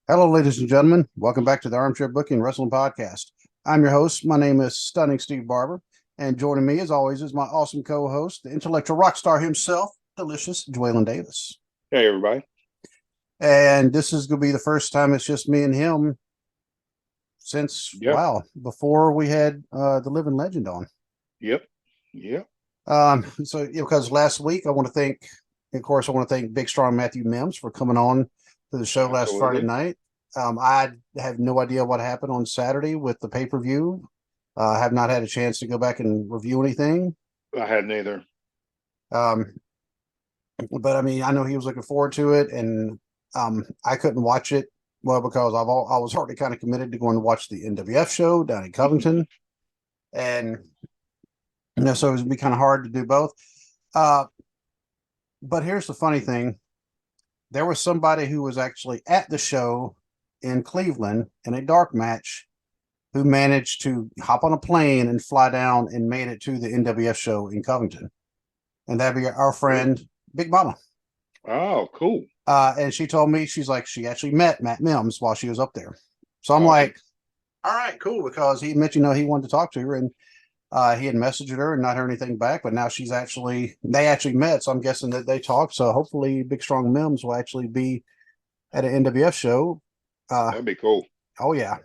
Hello, ladies and gentlemen. Welcome back to the Armchair Booking Wrestling Podcast. I'm your host. My name is Stunning Steve Barber, and joining me, as always, is my awesome co-host, the intellectual rock star himself, Delicious Dwaylen Davis. Hey, everybody. And this is going to be the first time it's just me and him since, Yep. before we had the living legend on. Yep. Yep. Because last week, I want to thank Big Strong Matthew Mims for coming on to the show last Friday Absolutely. night. I have no idea what happened on Saturday with the pay-per-view. I have not had a chance to go back and review anything. I hadn't either. Um, but I mean, I know he was looking forward to it, and I couldn't watch it because I was already kind of committed to going to watch the NWF show down in Covington, and so it would be kind of hard to do both. Uh, but here's the funny thing: there was somebody who was actually at the show in Cleveland in a dark match who managed to hop on a plane and fly down and made it to the NWF show in Covington. And that'd be our friend Big Mama. Oh, cool. And she told me, she's like, she actually met Matt Mims while she was up there. So I'm Awesome. like, all right, cool, because he mentioned, he wanted to talk to her, and he had messaged her and not heard anything back, but now they actually met. So I'm guessing that they talked. So hopefully Big Strong Mims will actually be at an NWF show. That'd be cool. Oh yeah.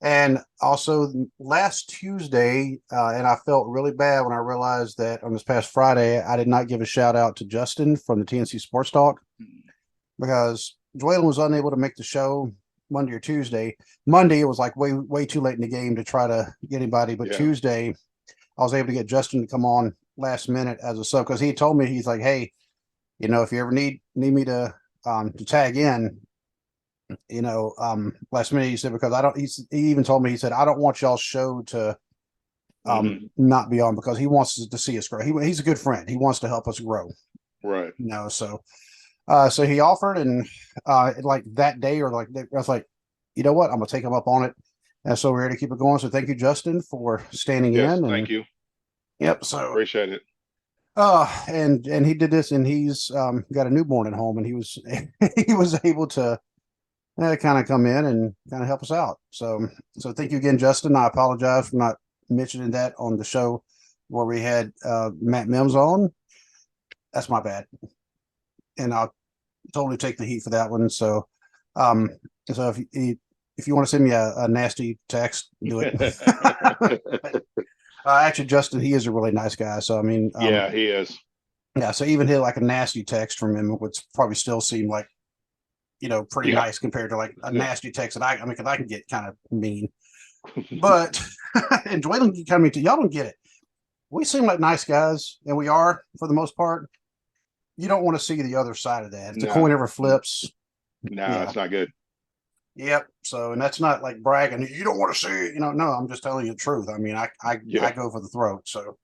And also last Tuesday, and I felt really bad when I realized that on this past Friday, I did not give a shout out to Justin from the TNC Sports Talk because Dwaylen was unable to make the show Monday or Tuesday. Monday, it was like way too late in the game to try to get anybody, but Yeah. Tuesday, I was able to get Justin to come on last minute as a sub because he told me, he's like, hey, if you ever need me to tag in, last minute, he said, because I don't, he even told me, he said, I don't want y'all's show to not be on because he wants to see us grow. He's a good friend. He wants to help us grow, Right. so he offered, and like that day, or like, I was like, you know what, I'm gonna take him up on it. And so we're here to keep it going. So thank you, Justin, for standing Yes. in. Thank And you. yep. So Appreciate it. and he did this, and he's got a newborn at home, and he was he was able to kind of come in and kind of help us out. So thank you again, Justin. I apologize for not mentioning that on the show where we had Matt Mims on. That's my bad, and I'll totally take the heat for that one. Um, so if you want to send me a nasty text, do it. Actually, Justin, he is a really nice guy. So I mean, Yeah, he is. yeah. So even hit like a nasty text from him would probably still seem like pretty Yeah. nice compared to like a Yeah. nasty text that I mean, because I can get kind of mean. But and Dwaylen can come into, y'all don't get it. We seem like nice guys, and we are for the most part. You don't want to see the other side of that. If the No. coin ever flips, No, yeah, it's not good. yep. So, and that's not like bragging. You don't want to see it, no. I'm just telling you the truth. I mean, I Yeah. go for the throat. So,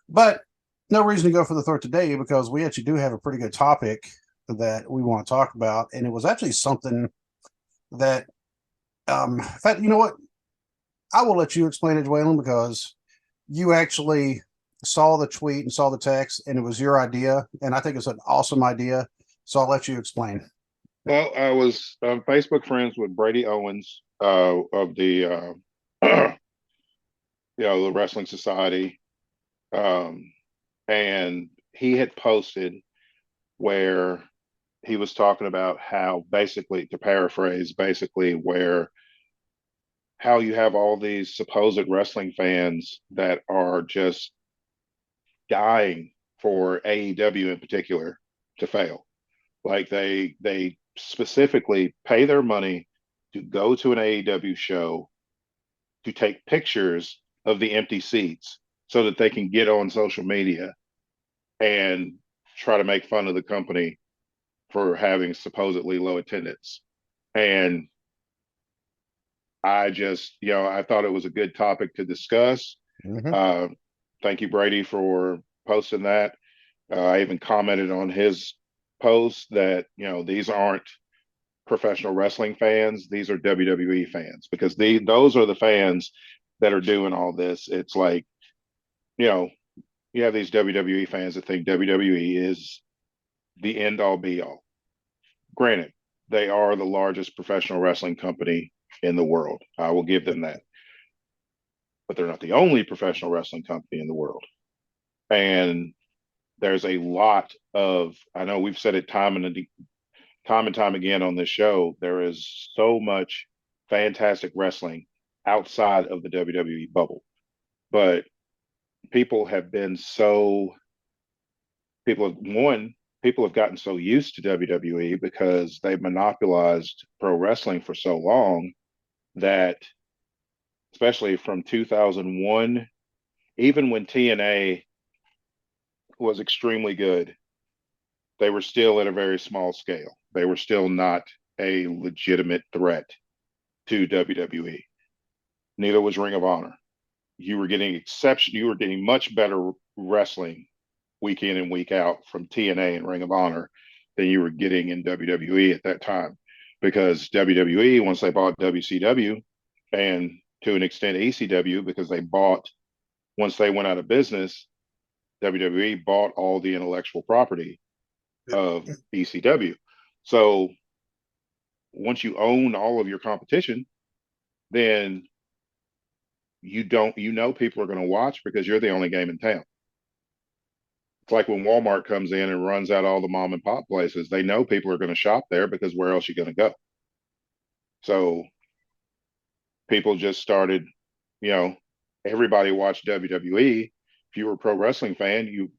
but no reason to go for the throat today because we actually do have a pretty good topic that we want to talk about, and it was actually something that, in fact, you know what? I will let you explain it, Dwaylen, because you actually saw the tweet and saw the text, and it was your idea, and I think it's an awesome idea. So I'll let you explain. Well, I was Facebook friends with Brady Owens of the the Wrestling Society, um, and he had posted where he was talking about how, basically, to paraphrase, basically where how you have all these supposed wrestling fans that are just dying for AEW in particular to fail. Like they specifically pay their money to go to an AEW show to take pictures of the empty seats so that they can get on social media and try to make fun of the company for having supposedly low attendance. And I just, I thought it was a good topic to discuss. Mm-hmm. Uh, thank you, Brady, for posting that. I even commented on his post that, these aren't professional wrestling fans, these are WWE fans, because those are the fans that are doing all this. It's like, you know, you have these WWE fans that think WWE is the end all be all. Granted, they are the largest professional wrestling company in the world. I will give them that. But they're not the only professional wrestling company in the world. And there's a lot of, I know we've said it time and time again on this show, there is so much fantastic wrestling outside of the WWE bubble. But people have been so, people have gotten so used to WWE because they've monopolized pro wrestling for so long that, especially from 2001, even when TNA was extremely good, they were still at a very small scale. They were still not a legitimate threat to WWE. Neither was Ring of Honor. You were getting much better wrestling week in and week out from TNA and Ring of Honor than you were getting in WWE at that time. Because WWE, once they bought WCW and to an extent ECW, because once they went out of business, WWE bought all the intellectual property of ECW. So once you own all of your competition, then people are going to watch because you're the only game in town. It's like when Walmart comes in and runs out all the mom and pop places, they know people are going to shop there because where else are you going to go? So people just started, you know, everybody watched WWE. If you were a pro wrestling fan, you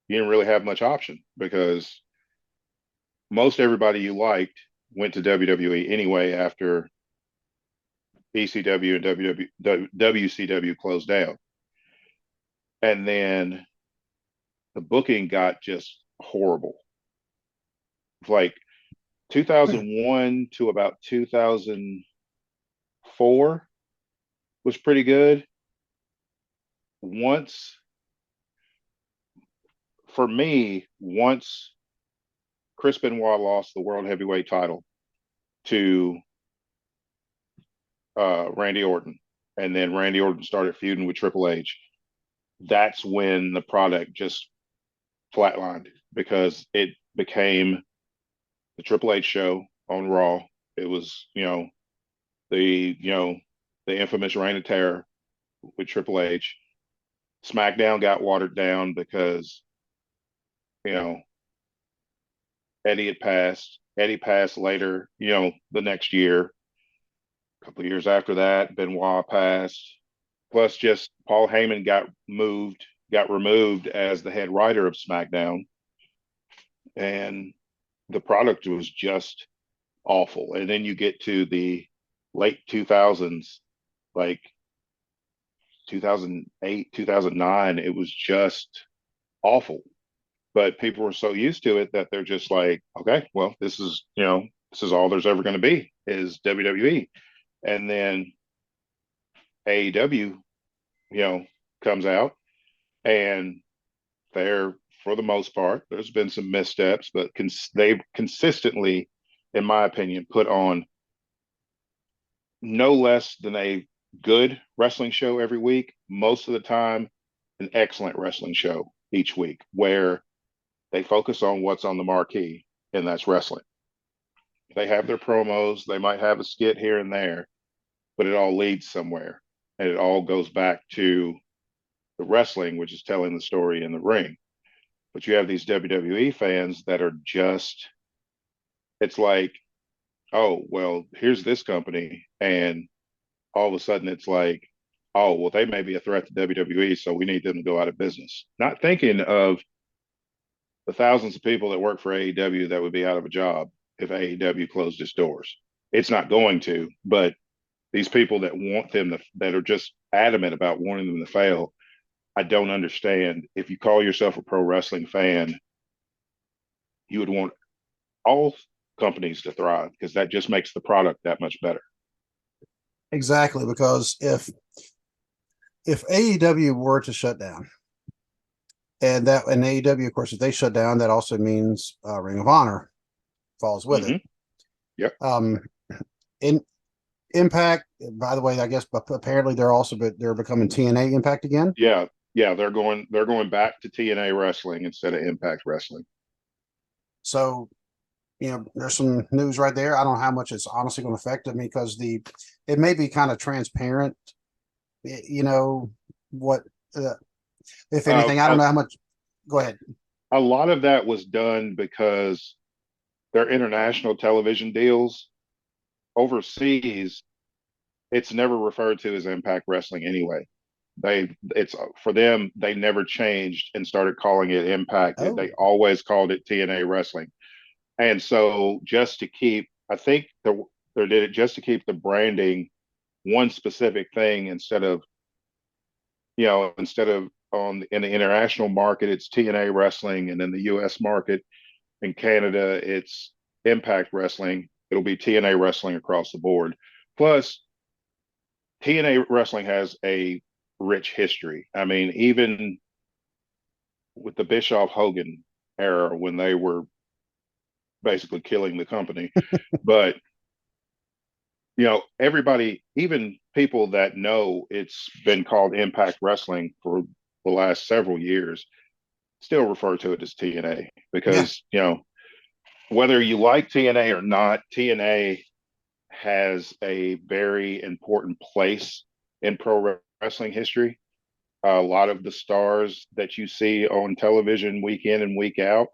didn't really have much option because most everybody you liked went to WWE anyway after ECW and WCW closed down. And then the booking got just horrible. Like 2001 to about 2004 was pretty good. Once, for me, once Chris Benoit lost the World Heavyweight title to Randy Orton, and then Randy Orton started feuding with Triple H, that's when the product just flatlined because it became the Triple H show on Raw. It was, the infamous Reign of Terror with Triple H. SmackDown got watered down because, you know, Eddie had passed. Eddie passed later, the next year. A couple of years after that, Benoit passed. Plus, just Paul Heyman got removed as the head writer of SmackDown. And the product was just awful. And then you get to the late 2000s, like 2008, 2009, it was just awful. But people were so used to it that they're just like, okay, well, this is all there's ever going to be is WWE. And then AEW, comes out and they're, for the most part, there's been some missteps, but they've consistently, in my opinion, put on no less than a good wrestling show every week. Most of the time, an excellent wrestling show each week where they focus on what's on the marquee, and that's wrestling. They have their promos, they might have a skit here and there, but it all leads somewhere. And it all goes back to the wrestling, which is telling the story in the ring. But you have these WWE fans that are just, it's like, oh, well, here's this company. And all of a sudden it's like, oh, well, they may be a threat to WWE, so we need them to go out of business. Not thinking of the thousands of people that work for AEW that would be out of a job if AEW closed its doors. It's not going to, but these people that that are just adamant about wanting them to fail, I don't understand. If you call yourself a pro wrestling fan, you would want all companies to thrive because that just makes the product that much better. Exactly, because if AEW were to shut down, and AEW, of course, if they shut down, that also means Ring of Honor falls with it. Yep. In Impact, by the way, I guess, but apparently they're becoming TNA Impact again. Yeah, they're going back to TNA Wrestling instead of Impact Wrestling. So, there's some news right there. I don't know how much it's honestly going to affect me because it may be kind of transparent. What if Uh, anything, I don't know how much. Go ahead. a lot of that was done because their international television deals overseas, it's never referred to as Impact Wrestling anyway. It's for them, they never changed and started calling it Impact. Oh, They always called it TNA Wrestling. And so just to keep, I think they did it just to keep the branding one specific thing instead of on in the international market, it's TNA Wrestling, and in the US market, in Canada, it's Impact Wrestling. It'll be TNA Wrestling across the board. Plus, TNA Wrestling has a rich history. I mean, even with the Bischoff Hogan era when they were basically killing the company, but everybody, even people that know it's been called Impact Wrestling for the last several years, still refer to it as TNA yeah. because, whether you like TNA or not, TNA has a very important place in pro wrestling history. A lot of the stars that you see on television week in and week out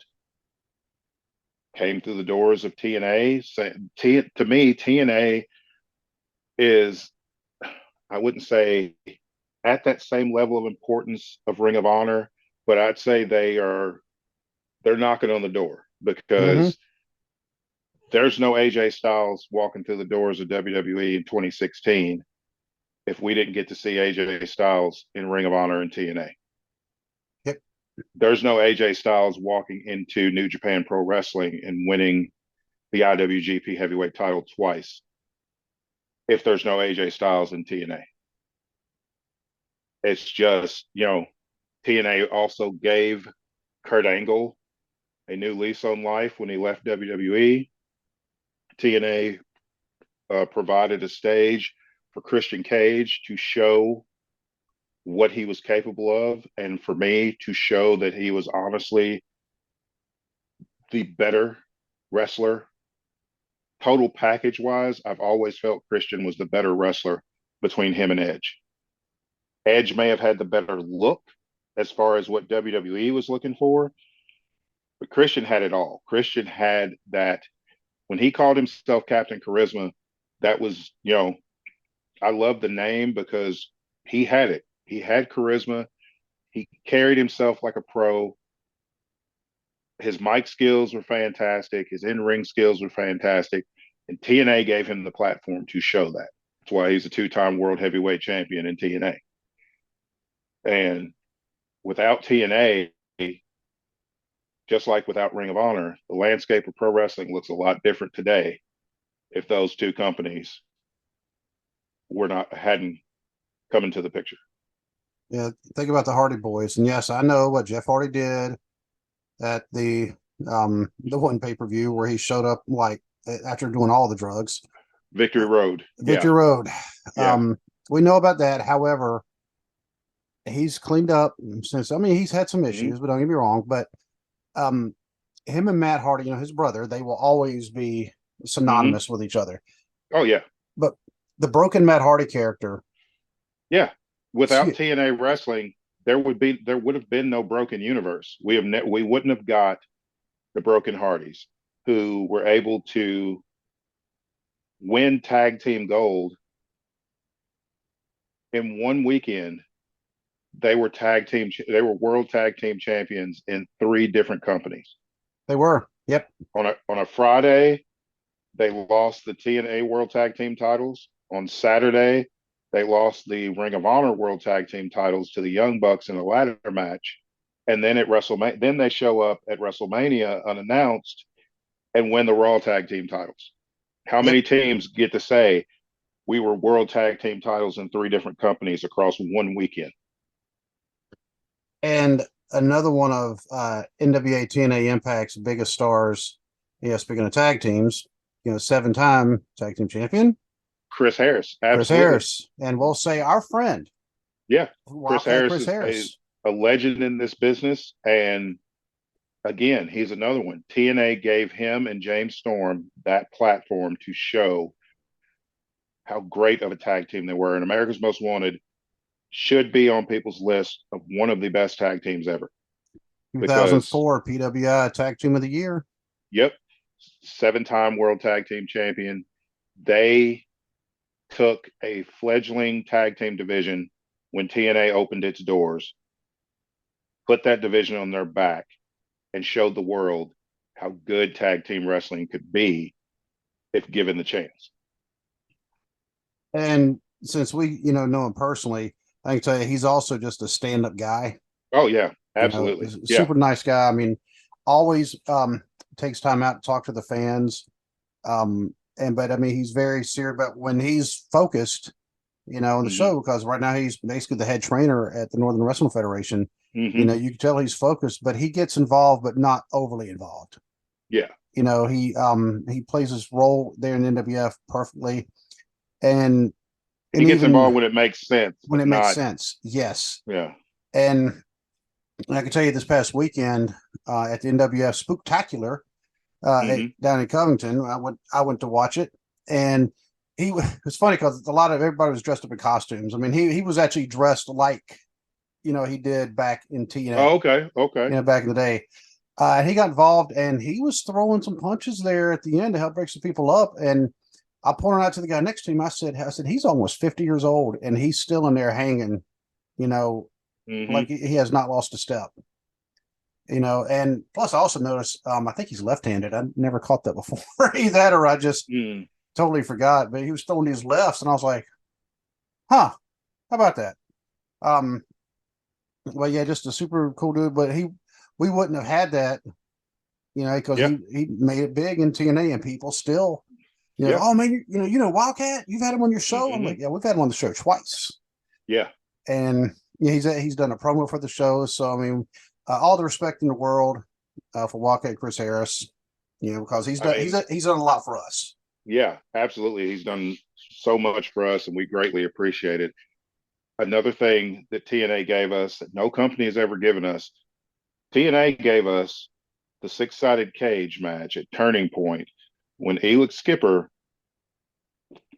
came through the doors of TNA. So, to me, TNA is, I wouldn't say at that same level of importance of Ring of Honor, but I'd say they're knocking on the door Mm-hmm. because there's no AJ Styles walking through the doors of WWE in 2016 if we didn't get to see AJ Styles in Ring of Honor and TNA. Yep. There's no AJ Styles walking into New Japan Pro Wrestling and winning the IWGP Heavyweight title twice if there's no AJ Styles in TNA. It's just, TNA also gave Kurt Angle a new lease on life when he left WWE. TNA provided a stage for Christian Cage to show what he was capable of, and for me to show that he was honestly the better wrestler. Total package wise, I've always felt Christian was the better wrestler between him and Edge. Edge may have had the better look as far as what WWE was looking for, but Christian had it all. Christian had that when he called himself Captain Charisma, that was, I love the name because he had it. He had charisma. He carried himself like a pro. His mic skills were fantastic. His in-ring skills were fantastic. And TNA gave him the platform to show that. That's why he's a two-time world heavyweight champion in TNA. And without TNA, just like without Ring of Honor, the landscape of pro wrestling looks a lot different today if those two companies hadn't come into the picture. Yeah. Think about the Hardy Boys, and yes, I know what Jeff Hardy did at the one pay-per-view where he showed up like after doing all the drugs. Victory Road. Victory Yeah. Road. Yeah. We know about that. However, he's cleaned up since. I mean, he's had some issues, Mm-hmm. but don't get me wrong. But um, him and Matt Hardy, his brother, they will always be Mm-hmm. synonymous with each other. Oh yeah. But the broken Matt Hardy character, Yeah. Without TNA wrestling, there would have been no Broken Universe. We wouldn't have got the Broken Hardys, who were able to win tag team gold in one weekend. They were world tag team champions in 3 different companies. they were. Yep. On a Friday, they lost the TNA World Tag Team titles. On Saturday, they lost the Ring of Honor World Tag Team titles to the Young Bucks in a ladder match. And then at WrestleMania, then they show up at WrestleMania unannounced and win the Raw Tag Team titles. How Yep. many teams get to say we were World Tag Team titles in 3 different companies across one weekend? And another one of NWA TNA Impact's biggest stars. Yeah, speaking of tag teams, 7-time tag team champion, Chris Harris, Chris absolutely. Harris, and we'll say our friend, Yeah, Chris Wildcat Harris Chris is Harris. a legend in this business, and again, he's another one. TNA gave him and James Storm that platform to show how great of a tag team they were. And America's Most Wanted should be on people's list of one of the best tag teams ever. Because, 2004 PWI Tag Team of the Year. yep, 7-time world tag team champion. They took a fledgling tag team division when TNA opened its doors, put that division on their back, and showed the world how good tag team wrestling could be if given the chance. And since we, know him personally, I can tell you he's also just a stand-up guy. Oh yeah, absolutely. Yeah. Super nice guy. I mean, always takes time out to talk to the fans. But I mean, he's very serious about when he's focused, on the show, because right now he's basically the head trainer at the Northern Wrestling Federation. You can tell he's focused, but he gets involved, but not overly involved. Yeah. He plays his role there in NWF perfectly. And he gets involved when it makes sense. When it makes sense, yes. Yeah. And I can tell you this past weekend at the NWF Spooktacular down in Covington, I went to watch it, and it was funny because everybody was dressed up in costumes. I mean, he was actually dressed like he did back in TNA. Oh, okay. Back in the day. He got involved, and he was throwing some punches there at the end to help break some people up. And I pointed out to the guy next to him. I said, he's almost 50 years old, and he's still in there hanging, like he has not lost a step. And plus I also noticed, I think he's left-handed. I never caught that before. Either that or I just totally forgot. But he was throwing these lefts, and I was like, huh, how about that? Well, yeah, just a super cool dude. But we wouldn't have had that, because he made it big in TNA, and people still, oh man, Wildcat, you've had him on your show. I'm like, yeah, we've had him on the show twice. Yeah, and he's done a promo for the show. So I mean, all the respect in the world for Wildcat Chris Harris, because he's done he's done a lot for us. Yeah, absolutely. He's done so much for us, and we greatly appreciate it. Another thing that TNA gave us that no company has ever given us, TNA gave us the 6-sided cage match at Turning Point when Elix Skipper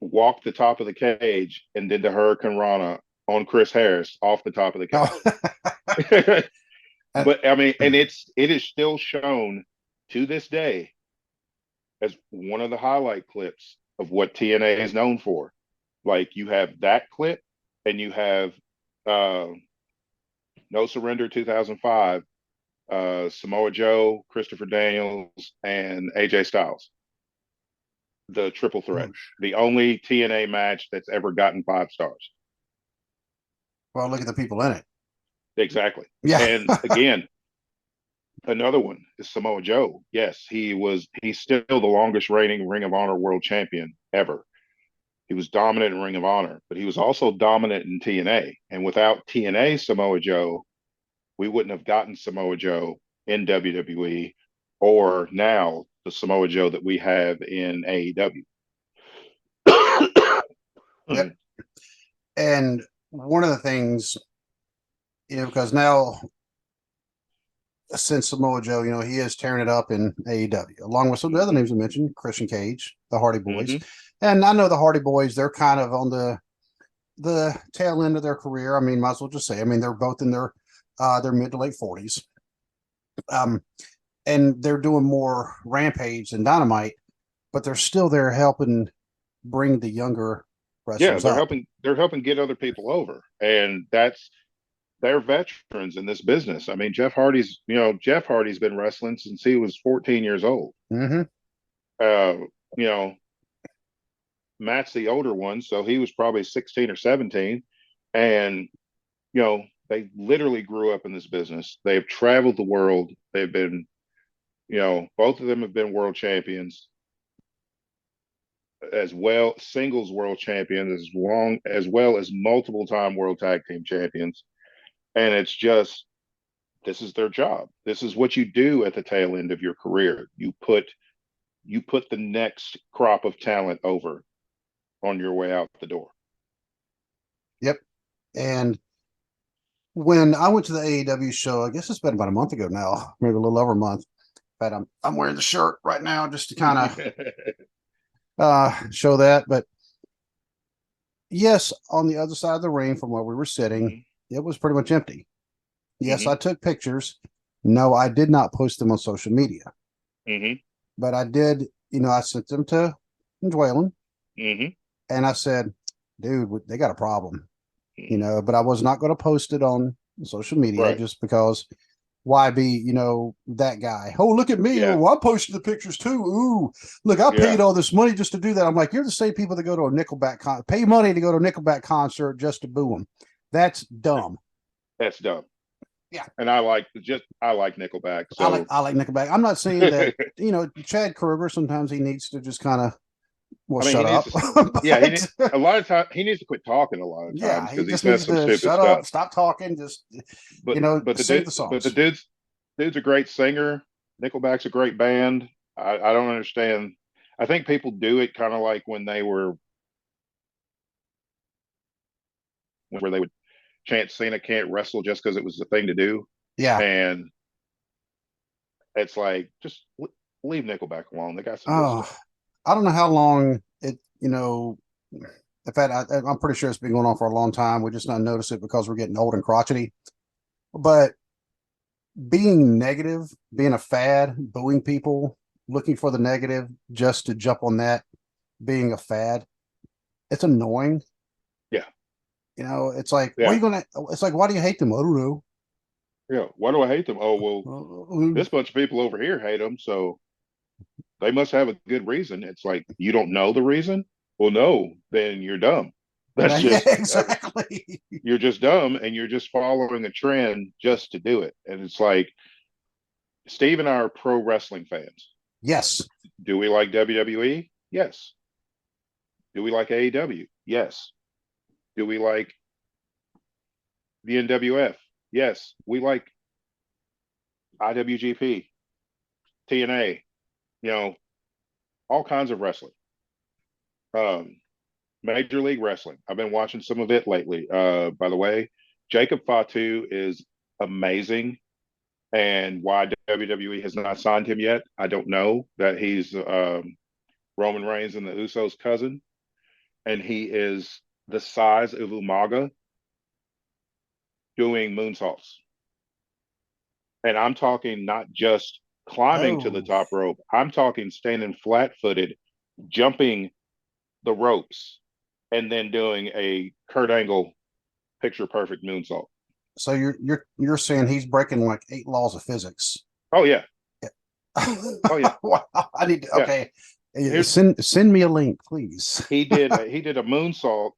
walked the top of the cage and did the Hurricane Rana on Chris Harris off the top of the cage. But I mean, and it is still shown to this day as one of the highlight clips of what TNA is known for. Like, you have that clip, and you have No Surrender 2005, Samoa Joe, Christopher Daniels, and AJ Styles. The triple threat, the only TNA match that's ever gotten 5 stars. Well, look at the people in it. Exactly. Yeah. And again, another one is Samoa Joe. Yes, he's still the longest reigning Ring of Honor world champion ever. He was dominant in Ring of Honor, but he was also dominant in TNA. And without TNA Samoa Joe, we wouldn't have gotten Samoa Joe in WWE, or now the Samoa Joe that we have in AEW. Yep. And one of the things, because now, since Samoa Joe, he is tearing it up in AEW, along with some of the other names we mentioned, Christian Cage, the Hardy Boys. And I know the Hardy Boys, they're kind of on the tail end of their career. I mean, might as well just say, I mean, they're both in their mid to late 40s. And they're doing more Rampage than Dynamite, but they're still there helping bring the younger wrestlers up. They're helping get other people over. And they're veterans in this business. I mean, Jeff Hardy's been wrestling since he was 14 years old. Matt's the older one, so he was probably 16 or 17. And, they literally grew up in this business. They've traveled the world. They've been, both of them have been world champions as well, singles world champions, as well as multiple time world tag team champions. And it's just, this is their job. This is what you do at the tail end of your career. You put the next crop of talent over on your way out the door. Yep. And when I went to the AEW show, I guess it's been about a month ago now, maybe a little over a month. But I'm wearing the shirt right now just to kind of show that. But yes, on the other side of the ring from where we were sitting, Mhm, it was pretty much empty. Yes, mhm, I took pictures. No, I did not post them on social media, mhm, but I did. I sent them to Dwaylen, mhm. and I said, "Dude, they got a problem." Mhm. But I was not going to post it on social media Right. just because why be, that guy? Oh, look at me. Yeah. Oh, I posted the pictures too. Ooh, look, I paid Yeah. all this money just to do that. I'm like, you're the same people that go to a pay money to go to a Nickelback concert just to boo them. That's dumb. That's dumb. Yeah. And I like Nickelback. I like So I like Nickelback. I'm not saying that, Chad Kroeger, sometimes he needs to just kind of, well, I mean, he shut needs up. to. Yeah, But a lot of time he needs to quit talking a lot of yeah, times he because he just says needs some to stupid shut up, stuff. stop talking, just, But the sing dude, the but the songs. dude's a great singer. Nickelback's a great band. I don't understand. I think people do it kind of like when they were where they would chant Cena can't wrestle just because it was the thing to do, Yeah. and it's like just leave Nickelback alone. They got some good Oh, stuff. I don't know how long in fact, I'm pretty sure it's been going on for a long time. We just not notice it because we're getting old and crotchety. But being negative, being a fad, booing people, looking for the negative just to jump on that, being a fad, it's annoying. Yeah, It's like, what are yeah, you gonna? It's like, why do you hate them? I don't know. yeah. Why do I hate them? Oh well, Uh, this bunch of people over here hate them, so they must have a good reason. It's like you don't know the reason. Well, no, then you're dumb. That's yeah, just exactly. you're just dumb, and you're just following a trend just to do it. And it's like Steve and I are pro wrestling fans. Yes. Do we like WWE? Yes. Do we like AEW? Yes. Do we like the NWF? Yes. We like IWGP, TNA, you know, all kinds of wrestling. Um, Major League Wrestling. I've been watching some of it lately. By the way, Jacob Fatu is amazing. And why WWE has not signed him yet, I don't know. That he's Roman Reigns and the Usos' cousin, and he is the size of Umaga doing moonsaults. And I'm talking not just climbing to the Oh, top rope. I'm talking standing flat-footed, jumping the ropes, and then doing a Kurt Angle picture perfect moonsault. so you're saying he's breaking like 8 laws of physics? Oh yeah, oh yeah, Wow, I need to, yeah. okay. Here's Send me a link, please. he did a moonsault,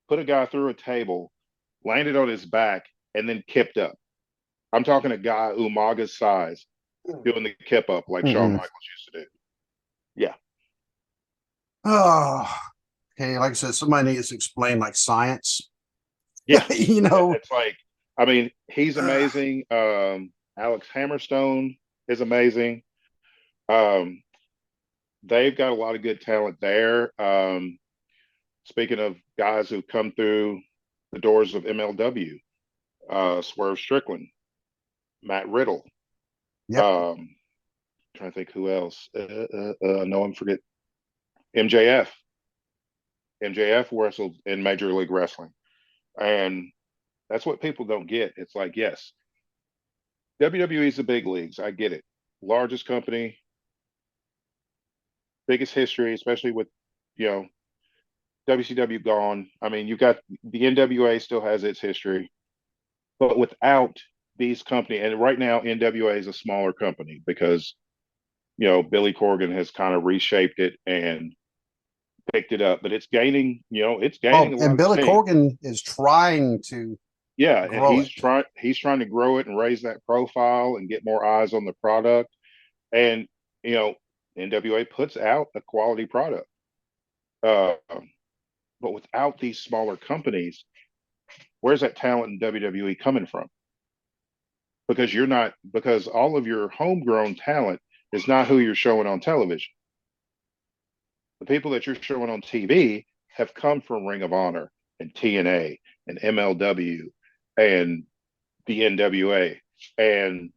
put a guy through a table, landed on his back, and then kipped up. I'm talking a guy Umaga's size doing the kip up like Shawn Mm-mm. Michaels used to do. Yeah, Oh, okay. Like I said, somebody needs to explain like science. yeah. you know, It's like, I mean, he's amazing. Alex Hammerstone is amazing. Um, they've got a lot of good talent there. Speaking of guys who come through the doors of MLW, Swerve Strickland, Matt Riddle. yep. Um, trying to think who else. No, I'm forget. MJF. MJF wrestled in Major League Wrestling, and that's what people don't get. It's like, yes, WWE is the big leagues. I get it. Largest company, biggest history, especially with you know WCW gone. I mean, you've got the NWA still has its history, but without these company, and right now NWA is a smaller company because Billy Corgan has kind of reshaped it and picked it up, but it's gaining Oh, a lot and of Billy steam. Corgan is trying to Yeah, and grow it. he's trying to grow it and raise that profile and get more eyes on the product. And you know, NWA puts out a quality product. Uh, but without these smaller companies, where's that talent in WWE coming from? Because all of your homegrown talent is not who you're showing on television. The people that you're showing on TV have come from Ring of Honor and TNA and MLW. and the NWA and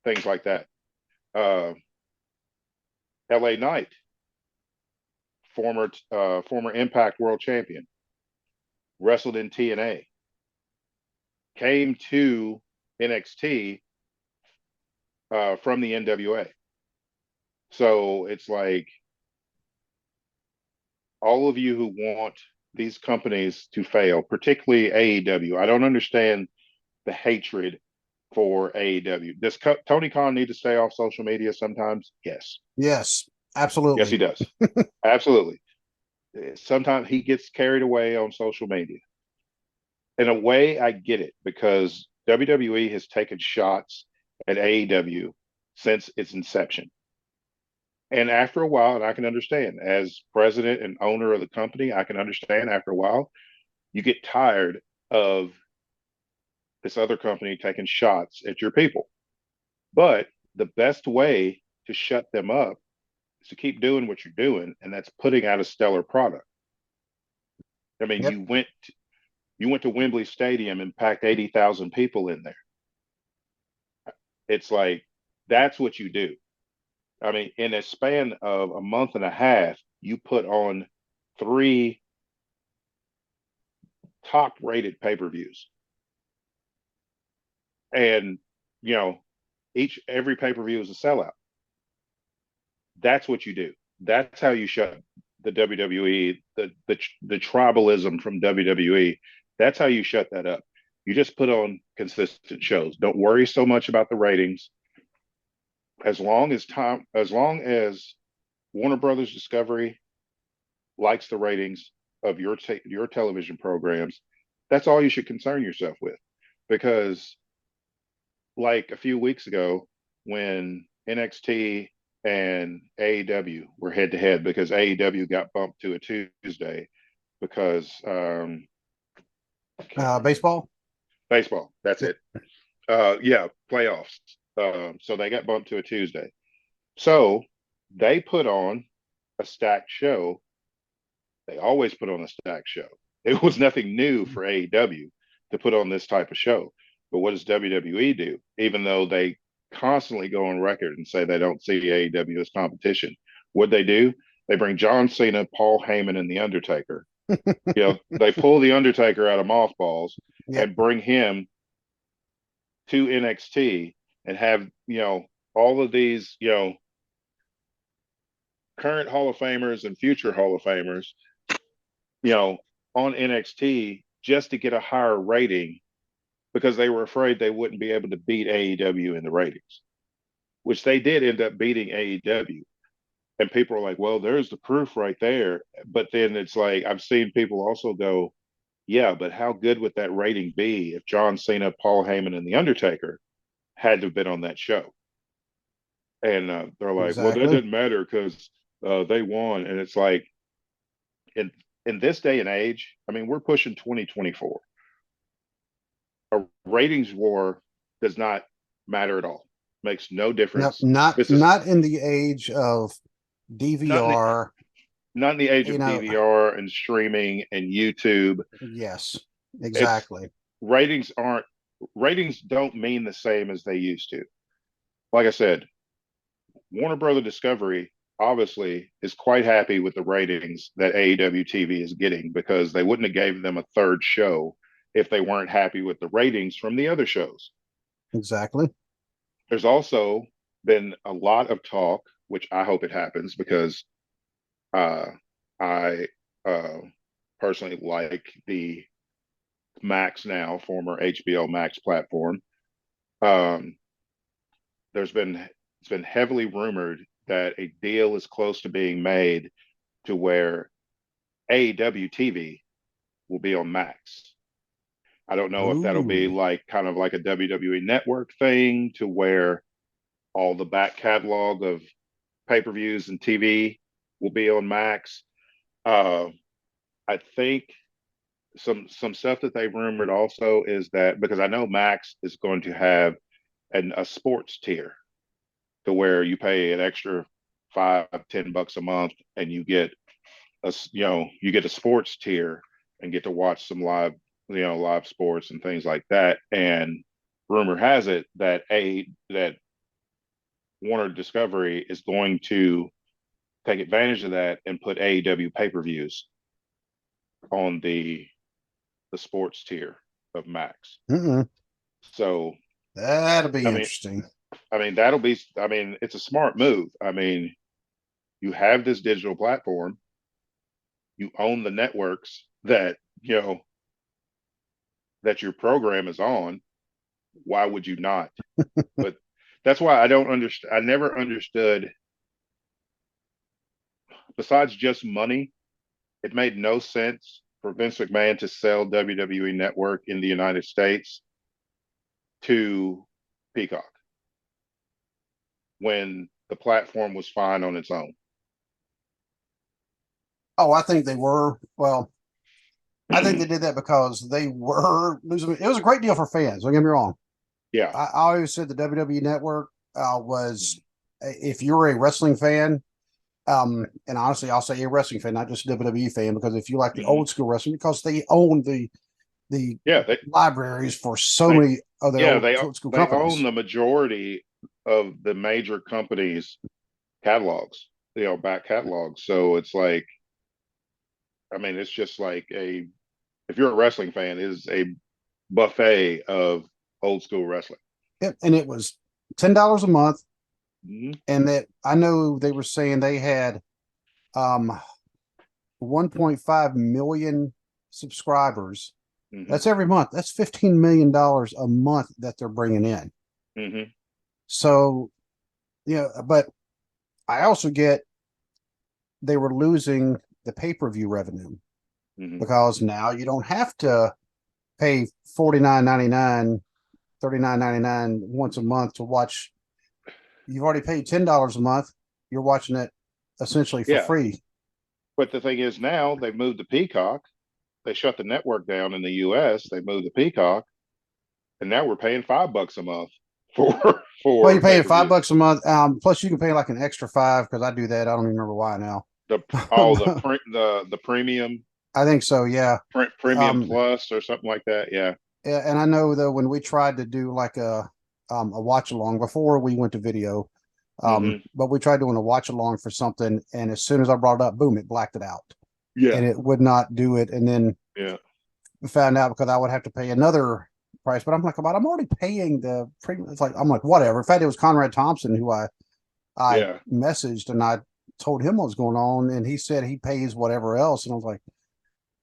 things like that. Uh, LA Knight, former Impact World Champion, wrestled in TNA, came to NXT from the NWA. So it's like all of you who want these companies to fail, particularly AEW, I don't understand the hatred for AEW. Does Tony Khan need to stay off social media sometimes? Yes. Yes, Yes, he absolutely. does. Absolutely. Sometimes he gets carried away on social media. In a way, I get it because WWE has taken shots at AEW since its inception. And after a while, and I can understand as president and owner of the company, I can understand after a while, you get tired of this other company taking shots at your people. But the best way to shut them up is to keep doing what you're doing, and that's putting out a stellar product. I mean, Yep. you went to Wembley Stadium and packed 80,000 people in there. It's like that's what you do. I mean, in a span of a month and a half, you put on three top rated pay-per-views. And you know, every pay-per-view is a sellout. That's what you do. That's how you shut the WWE, the tribalism from WWE. That's how you shut that up. You just put on consistent shows. Don't worry so much about the ratings. As long as Warner Brothers Discovery likes the ratings of your television programs, that's all you should concern yourself with. Because like a few weeks ago, when NXT and AEW were head to head, because AEW got bumped to a Tuesday because Baseball. baseball. That's Yep. it. Yeah, playoffs. So they got bumped to a Tuesday. So they put on a stacked show. They always put on a stacked show. It was nothing new for AEW to put on this type of show. But what does WWE do? Even though they constantly go on record and say they don't see AEW as competition, what they do? They bring John Cena, Paul Heyman, and The Undertaker. You know, they pull The Undertaker out of mothballs Yep. and bring him to NXT and have, all of these, current Hall of Famers and future Hall of Famers, you know, on NXT just to get a higher rating because they were afraid they wouldn't be able to beat AEW in the ratings, which they did end up beating AEW. And people are like, well, there's the proof right there. But then it's like, I've seen people also go, yeah, but how good would that rating be if John Cena, Paul Heyman, and The Undertaker had to have been on that show? And they're like, well, that Exactly. doesn't matter because they won. And it's like, in in this day and age, I mean, we're pushing 2024. A ratings war does not matter at all. Makes no Nope. difference. Not This is not in the age of not in the DVR. not in the age You of know. DVR and streaming and YouTube. Yes. It's Exactly. ratings aren't ratings don't mean the same as they used to. Like I said, Warner Brother Discovery obviously is quite happy with the ratings that AEW TV is getting because they wouldn't have gave them a third show if they weren't happy with the ratings from the other shows. Exactly. There's also been a lot of talk, which I hope it happens because uh, I uh, personally like the Max now, former HBO Max platform. Um, it's been heavily rumored that a deal is close to being made to where AEW TV will be on Max. I don't know if that'll be Ooh. like kind of like a WWE network thing to where all the back catalog of pay-per-views and TV will be on Max. Uh, I think some stuff that they've rumored also is that because I know Max is going to have a sports tier to where you pay an extra $5-10 a month and you get you get a sports tier and get to watch some live live sports and things like that. And rumor has it that that Warner Discovery is going to take advantage of that and put AEW pay-per-views on the sports tier of Max. Mm-mm. So That'll be I mean, interesting. that'll be. I mean, it's a smart move. I mean, you have this digital platform, you own the networks that your program is on. Why would you not? But that's why I don't understand. I never understood. Besides just money, it made no sense for Vince McMahon to sell WWE Network in the United States to Peacock when the platform was fine on its own. Oh, I think they were. Well, I think they did that because they were losing. It was a great deal for fans. Don't get me wrong. Yeah. I always said the WWE Network was, if you're a wrestling fan, and honestly, I'll say a wrestling fan, not just a WWE fan, because if you like the old school wrestling, because they own the Yeah, libraries for so they many of the yeah old school they own companies. the majority of the major companies' catalogs, back catalogs. So it's like, I mean, it's just like if you're a wrestling fan, it is a buffet of old school wrestling. And it was $10 a month, Mm-hmm. and that I know they were saying they had um 1.5 million subscribers. Mm-hmm. That's every month. That's $15 million a month that they're bringing in. Mm-hmm. So, but I also get they were losing the pay-per-view revenue Mm-hmm. because now you don't have to pay $49.99, $39.99 once a month to watch. You've already paid $10 a month. You're watching it essentially for Yeah, free. but the thing is, now they've moved to Peacock. They shut the network down in the U.S. They moved to Peacock, and now we're paying $5 a month for Well, you're pay paying per five view. bucks a month. Plus, you can pay like an extra five because I do that. I don't even remember why now. The the premium I think so. Yeah. premium Um, plus or something like that. Yeah. yeah, and I know though when we tried to do like a watch along before we went to video, Mm-hmm. but we tried doing a watch along for something, and as soon as I brought it up, boom, it blacked it out, Yeah. and it would not do it. And then Yeah. we found out because I would have to pay another price, but I'm like, I'm already paying the premium. It's like I'm like, whatever. In fact, it was Conrad Thompson who I Yeah. messaged and I told him what was going on, and he said he pays whatever else, and I was like,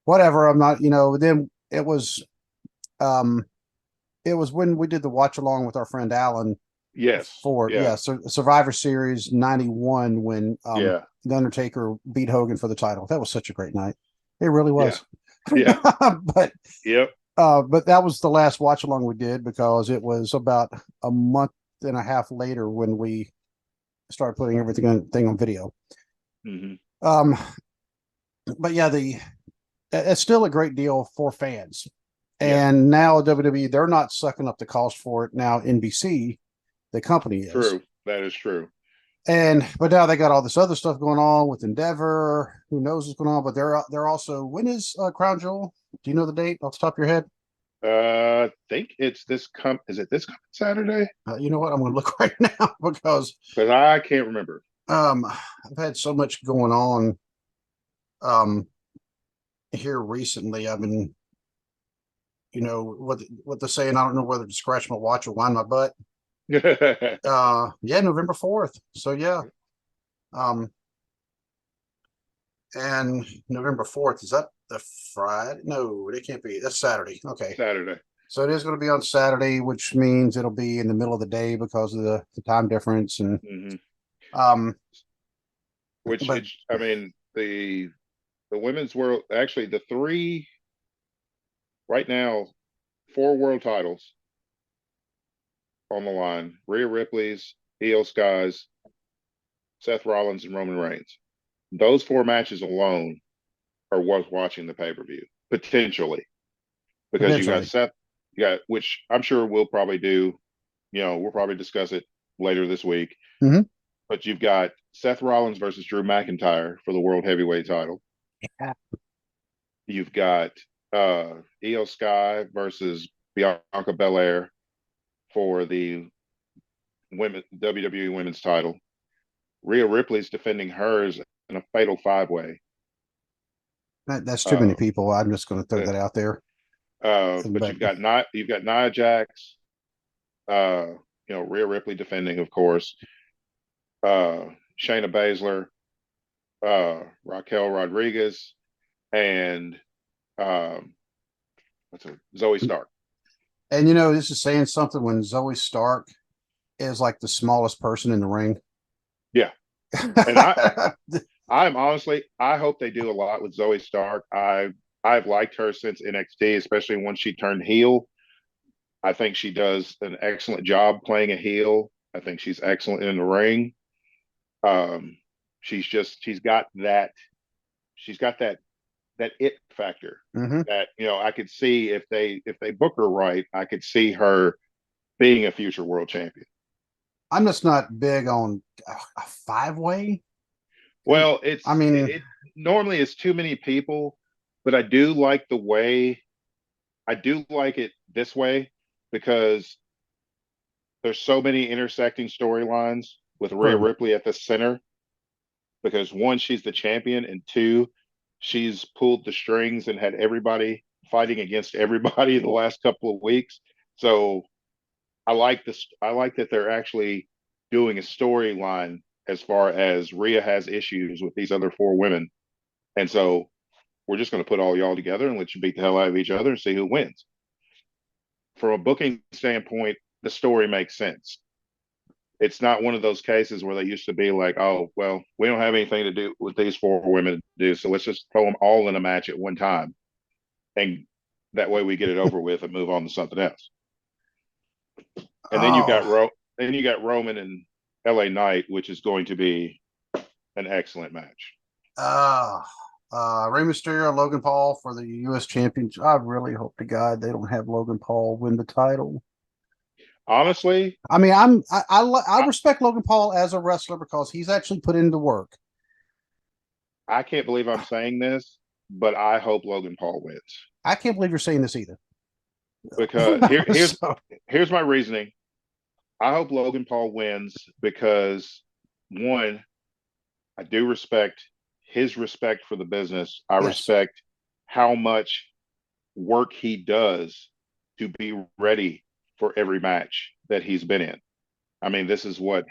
whatever. I'm not, Then um it was when we did the watch along with our friend Alan Yes. for Yeah. Survivor Series '91 when Yeah. the Undertaker beat Hogan for the title. That was such a great night. It really Yeah. was. Yeah. but Yep. but that was the last watch along we did because it was about a month and a half later when we started putting everything on video. Mm-hmm. Um, but yeah, it's still a great deal for fans. Yeah. And now WWE, they're not sucking up the cost for it. Now NBC, the company is. True. That is true. But now they got all this other stuff going on with Endeavor. Who knows what's going on? But they're also, when is Crown Jewel? Do you know the date off the top of your head? I think it's is it this coming Saturday? You know what? I'm going to look right now because Because I can't remember. I've had so much going on um, here recently. I've been, what they're saying. I don't know whether to scratch my watch or wind my butt. Yeah, November 4th. So yeah. Um, and November 4th, is that the Friday? No, it can't be. That's Saturday. Okay. Saturday. So it is going to be on Saturday, which means it'll be in the middle of the day because of the time difference. And Mm-hmm. um, Which but it's, I mean, the women's world, actually the three right now, four world titles on the line: Rhea Ripley's, Io Sky's, Seth Rollins, and Roman Reigns. Those four matches alone are worth watching the pay per view potentially, because you got potentially. Seth, you got, which I'm sure we'll probably do. We'll probably discuss it later this week. Mm-hmm. But you've got Seth Rollins versus Drew McIntyre for the world heavyweight title. Yeah. You've got Io Sky versus Bianca Belair for the women WWE Women's Title. Rhea Ripley's defending hers in a fatal 5-way. That's too many Uh, people. I'm just going to throw uh, that out there. but But you've got Nia Jax, uh, Rhea Ripley defending, of course, Shayna Baszler, Raquel Rodriguez, and um, Zoe Stark. and this is saying something when Zoe Stark is like the smallest person in the ring. Yeah, and I'm honestly, I hope they do a lot with Zoe Stark. I've liked her since NXT, especially when she turned heel. I think she does an excellent job playing a heel. I think she's excellent in the ring. Um, she's got that it factor Mm-hmm. that I could see if they book her right, I could see her being a future world champion. I'm just not big on a 5-way. Well, I mean, it normally it's too many people, but I do like it this way because there's so many intersecting storylines with Rhea true. Ripley at the center because one, she's the champion, and two, she's pulled the strings and had everybody fighting against everybody the last couple of weeks. So I like this. I like that they're actually doing a storyline as far as Rhea has issues with these other four women, and so we're just going to put all y'all together and let you beat the hell out of each other and see who wins. From a booking standpoint, the story makes sense. It's not one of those cases where they used to be like, oh, well, we don't have anything to do with these four women to do, so let's just throw them all in a match at one time, and that way we get it over with and move on to something else. And then Oh, you got Roman and LA Knight, which is going to be an excellent match. uh, Rey Mysterio, Logan Paul for the U.S. Championship. I really hope to God they don't have Logan Paul win the title. Honestly, I mean, I respect Logan Paul as a wrestler because he's actually put in the work. I can't believe I'm saying this, but I hope Logan Paul wins I can't believe you're saying this either. because So, here's my reasoning. I hope Logan Paul wins because one, I do respect his respect for the business. I yes, respect how much work he does to be ready for every match that he's been in. I mean, this will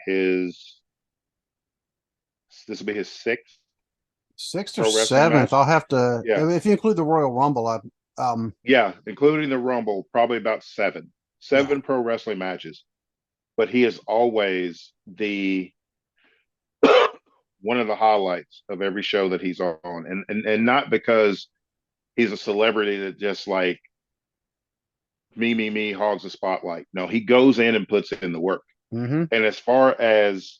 be his sixth sixth or pro wrestling seventh. match. I'll have to, Yeah, if you include the Royal Rumble. yeah, including the Rumble, probably about seven, Yeah, seven pro wrestling matches. But he is always the one of the highlights of every show that he's on, and not because he's a celebrity that just like me hogs the spotlight. No, he goes in and puts in the work. mm-hmm. And as far as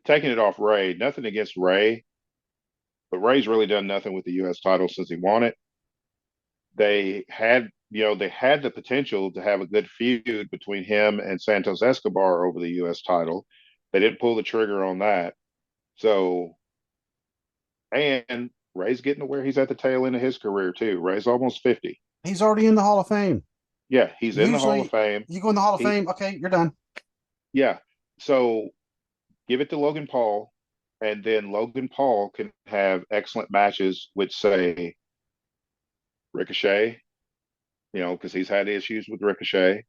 taking it off Ray, nothing against Ray, but Ray's really done nothing with the U.S. title since he won it. They had the potential to have a good feud between him and Santos Escobar over the U.S. title. They didn't pull the trigger on that. So, and Ray's getting to where he's at the tail end of his career too. Ray's almost 50. He's already in the Hall of Fame. Yeah, he's in the Hall of Usually, Fame. you go in the Hall of He, Fame. Okay, you're done. yeah. So give it to Logan Paul, and then Logan Paul can have excellent matches with, say, Ricochet, because he's had issues with Ricochet.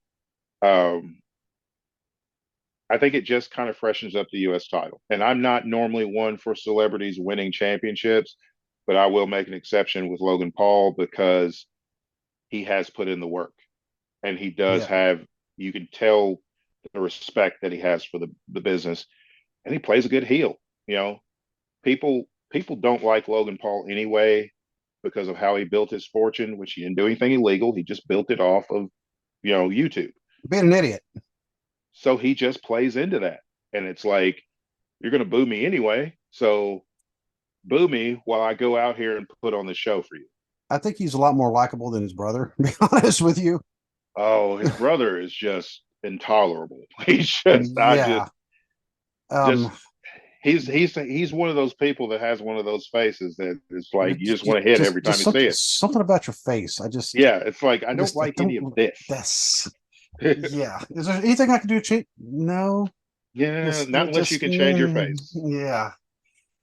Um, I think it just kind of freshens up the U.S. title. And I'm not normally one for celebrities winning championships, but I will make an exception with Logan Paul because he has put in the work and he does Yeah, have, you can tell the respect that he has for the business, and he plays a good heel. You know, people don't like Logan Paul anyway because of how he built his fortune, which he didn't do anything illegal. He just built it off of, YouTube. being an idiot. So he just plays into that. And it's like, you're going to boo me anyway. So boo me while I go out here and put on the show for you. I think he's a lot more likable than his brother. To be honest with you. Oh, his brother is just intolerable. He's just, I Yeah. just, Um. he's one of those people that has one of those faces that it's like you just want to hit every time Just you see it. something about your face. Yeah, it's like I I don't just, I like any of don't. this. That's yeah. Is there anything I can do to change? No. Yeah, Just, not unless you can change your face. yeah.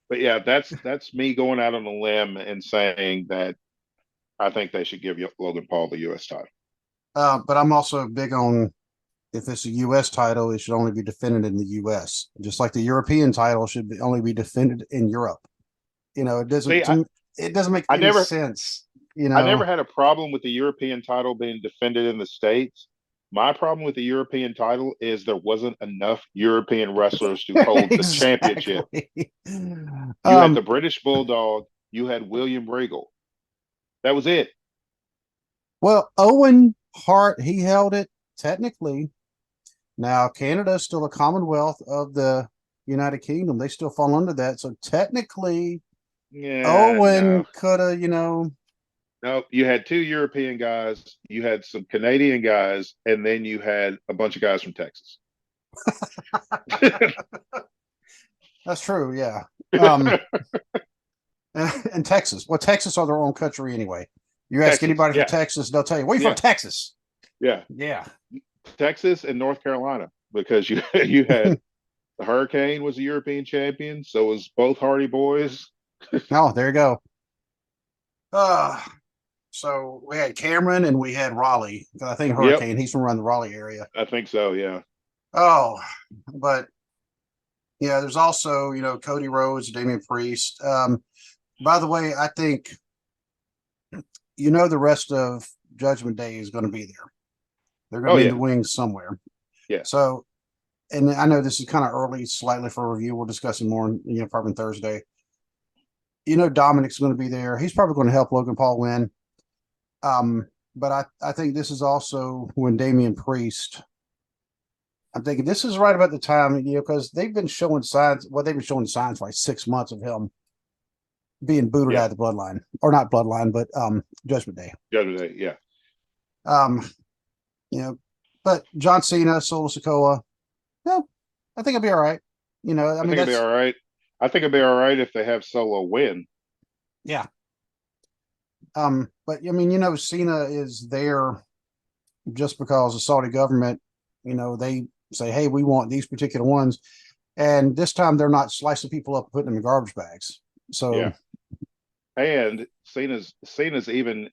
But yeah, that's me going out on a limb and saying that I think they should give Logan Paul the U.S. title. But I'm also big on if it's a U.S. title, it should only be defended in the U.S. Just like the European title should only be defended in Europe. It See, doesn't it doesn't make I any never sense. I never had a problem with the European title being defended in the States. My problem with the European title is there wasn't enough European wrestlers to hold the championship. Exactly. You had the British Bulldog, you had William Regal. That was it. Well, Owen Hart, he held it technically. Now, Canada is still a Commonwealth of the United Kingdom. They still fall under that. So technically, Yeah, Owen no. could have, No, you had two European guys, you had some Canadian guys, and then you had a bunch of guys from Texas. that's true. Yeah. Um, and Texas. Well, Texas are their own country anyway. You ask Texas, anybody from yeah, Texas, they'll tell you, where you from? yeah, Texas. yeah. Yeah. Texas and North Carolina, because you had the Hurricane was a European champion, so was both Hardy Boys. Oh, there you go. Uh, so we had Cameron and we had Raleigh. I think Yep, Hurricane, he's from around the Raleigh area. I think so. Yeah. Oh, but yeah, there's also, Cody Rhodes, Damian Priest. By the way, I think, the rest of Judgment Day is going to be there. They're going Oh to be in the yeah, wings somewhere. yeah, So, and I know this is kind of early, slightly for review. We'll discuss it more, probably Thursday. Dominic's going to be there. He's probably going to help Logan Paul win. But I think this is also when Damian Priest. I'm thinking this is right about the time, because they've been showing signs. Well, they've been showing signs for like 6 months of him being booted yeah. out of the bloodline, or not bloodline, but Judgment Day. Judgment Day, yeah. Um, but John Cena, Solo Sikoa, yeah, I think it'll be all right. I I mean think it'll be that's all right. I think it'll be all right if they have Solo win. yeah. But I mean, Cena is there just because the Saudi government, they say, hey, we want these particular ones. And this time they're not slicing people up and putting them in garbage bags. So Yeah, and Cena's even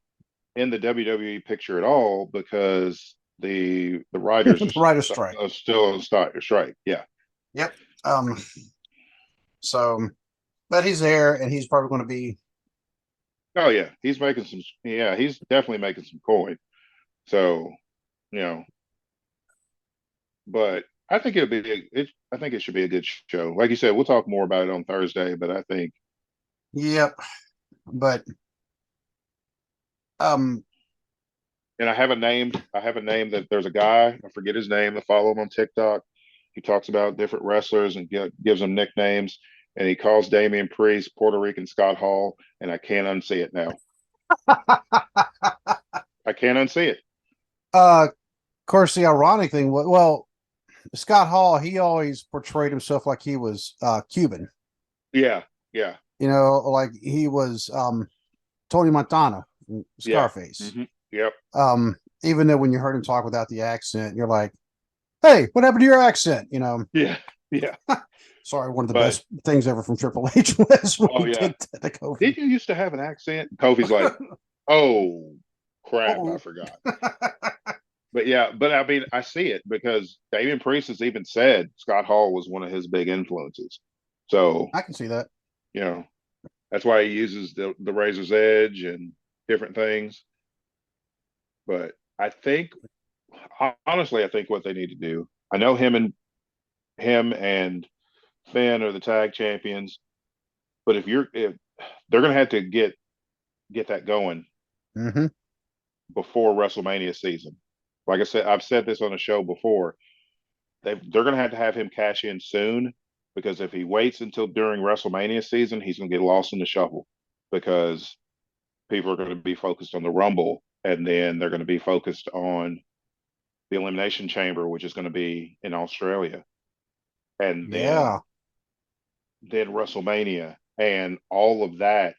in the WWE picture at all because the writers the writer's strike. are still on strike. Yeah. Yep. Um, so but he's there and he's probably going to be Oh yeah, he's making some. Yeah, he's definitely making some coin. So you know, but I think it'll be. I think it should be a good show. Like you said, we'll talk more about it on Thursday. But I think, yep. But um and I have a name. I have a name that there's a guy. I forget his name. I follow him on TikTok. He talks about different wrestlers and gives them nicknames. And he calls Damian Priest Puerto Rican Scott Hall, and I can't unsee it now. I can't unsee it. of course the ironic thing was, well, Scott Hall, he always portrayed himself like he was Cuban. Yeah, yeah, Like he was Tony Montana, yeah. Scarface. Yep. Um, Even though when you heard him talk without the accent, you're like, hey, what happened to your accent? Yeah, yeah. Sorry, one of the But best things ever from Triple H was when oh he yeah, did the Kofi. did you used to have an accent? Kofi's like, oh crap, I Oh, forgot. But yeah, but I mean, I see it because Damian Priest has even said Scott Hall was one of his big influences. So, I can see that. you know, that's why he uses the razor's edge and different things. But I think, honestly, I think what they need to do, I know him and Finn are the tag champions, but if they're going to have to get that going Mm-hmm. before WrestleMania season. Like I said, I've said this on the show before. They're going to have him cash in soon because if he waits until during WrestleMania season, he's going to get lost in the shuffle because people are going to be focused on the Rumble and then they're going to be focused on the Elimination Chamber, which is going to be in Australia. And then Yeah. then WrestleMania and all of that.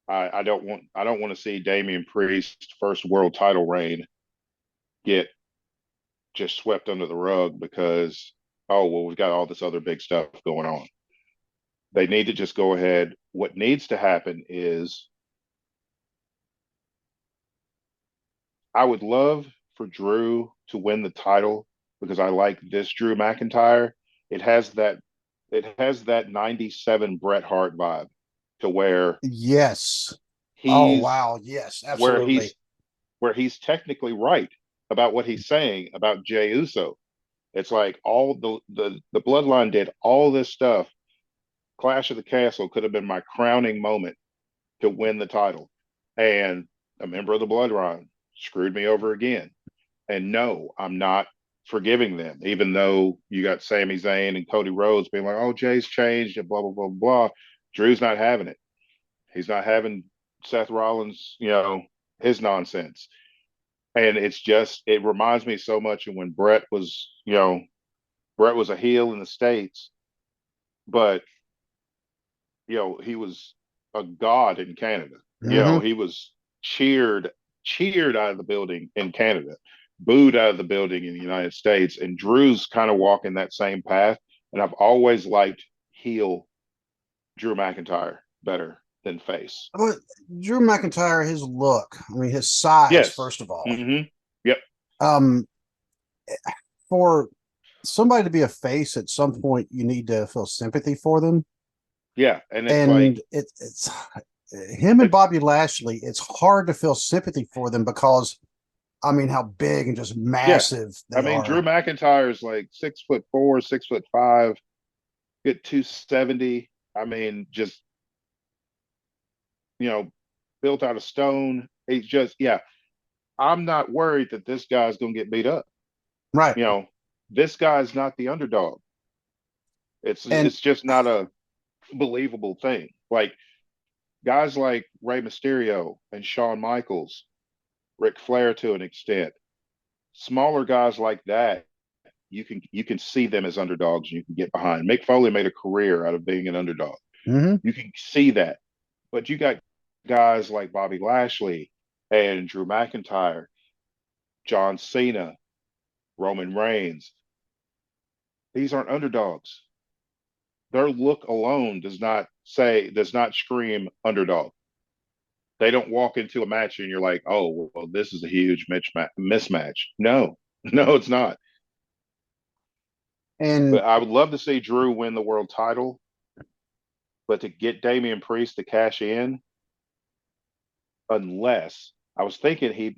I don't want to see Damian Priest's first world title reign get just swept under the rug because, oh well, we've got all this other big stuff going on. They need to just go ahead. What needs to happen is I would love for Drew to win the title because I like this Drew McIntyre. It has that it has that 97 Bret Hart vibe to Yes. Oh he's wow. Yes, where absolutely. he's where he's technically right about what he's saying about Jey Uso. It's like all the bloodline did all this stuff. Clash of the Castle could have been my crowning moment to win the title. And a member of the bloodline screwed me over again. And no, I'm not forgiving them, even though you got Sami Zayn and Cody Rhodes being like, oh, Jay's changed and blah, blah, blah, blah. Drew's not having it. He's not having Seth Rollins, his nonsense. And it's just, it reminds me so much of when Brett was a heel in the States, but, he was a god in Canada. Hmm. He was cheered, cheered out of the building in Canada, booed out of the building in the United States. And Drew's kind of walking that same path. And I've always liked heel Drew McIntyre better than face. But Drew McIntyre, his look, I mean, his size, Yes. first of all. Mm-hmm. Yep. Um, for somebody to be a face at some point, you need to feel sympathy for them. Yeah. And it's like, And it's him and it, Bobby Lashley, it's hard to feel sympathy for them because I mean how big and just yeah. massive I they mean, Drew are. McIntyre is like 6'4", 6'5", get 270. I mean, just, you know, built out of stone. He's just, yeah, I'm not worried that this guy's going to get beat up. Right. You know, this guy's not the underdog. And It's just not a believable thing. Like guys like Rey Mysterio and Shawn Michaels, Ric Flair to an extent, smaller guys like that, you can see them as underdogs and you can get behind. Mick Foley made a career out of being an underdog. mhm. You can see that. But you got guys like Bobby Lashley and Drew McIntyre, John Cena, Roman Reigns. These aren't underdogs. Their look alone does not scream underdog. They don't walk into a match and you're like, oh, well, this is a huge mismatch. No, no, it's not. And But I would love to see Drew win the world title, but to get Damian Priest to cash in, unless I was thinking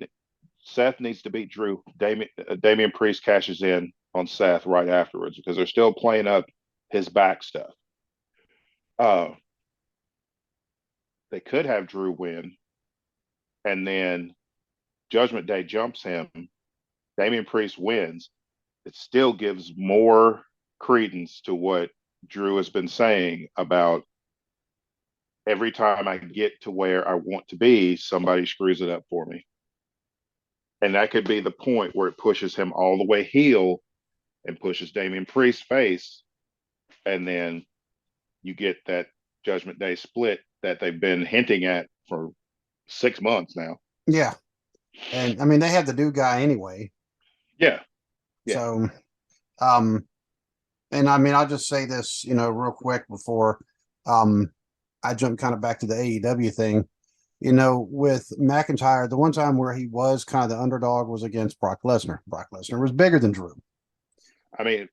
Seth needs to beat Drew. Damian Priest cashes in on Seth right afterwards because they're still playing up his back stuff. Uh, they could have Drew win, and then Judgment Day jumps him. Damian Priest wins. It still gives more credence to what Drew has been saying about every time I get to where I want to be, somebody screws it up for me. And that could be the point where it pushes him all the way heel and pushes Damian Priest's face. And then you get that Judgment Day split that they've been hinting at for 6 months now. yeah, and I mean they have the new guy anyway. Yeah. Yeah. So and I mean I'll just say this, real quick before um I jump kind of back to the AEW thing. With McIntyre, the one time where he was kind of the underdog was against Brock Lesnar. Brock Lesnar was bigger than Drew. I mean,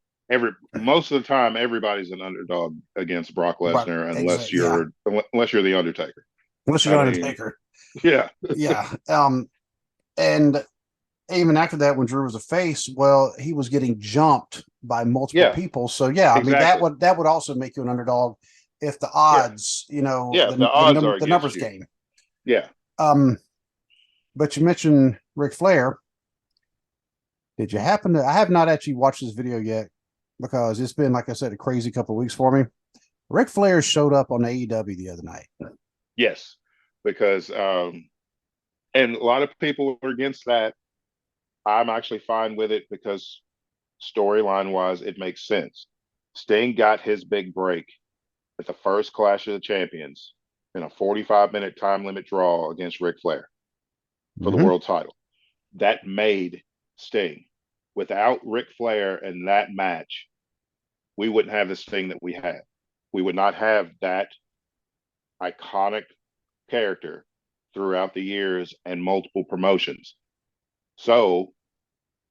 most of the time everybody's an underdog against Brock Brock, Lesnar yeah, unless you're the Undertaker. unless I you're mean, Undertaker. yeah. Yeah. And even after that, when Drew was a face, well, he was getting jumped by multiple Yeah, people. So yeah, I mean exactly. that would also make you an underdog if the Yeah. odds, Yeah, the odds are the against numbers you. game. Yeah. Um, but you mentioned Ric Flair. Did you happen to? I have not actually watched this video yet because it's been, like I said, a crazy couple of weeks for me. Ric Flair showed up on AEW the other night. Yes. Because and a lot of people are against that. I'm actually fine with it because storyline wise, it makes sense. Sting got his big break at the first Clash of the Champions in a 45-minute time limit draw against Ric Flair for the Mm-hmm. world title. That made Sting. Without Ric Flair in that match, we wouldn't have the Sting that we have. We would not have that iconic character throughout the years and multiple promotions. So,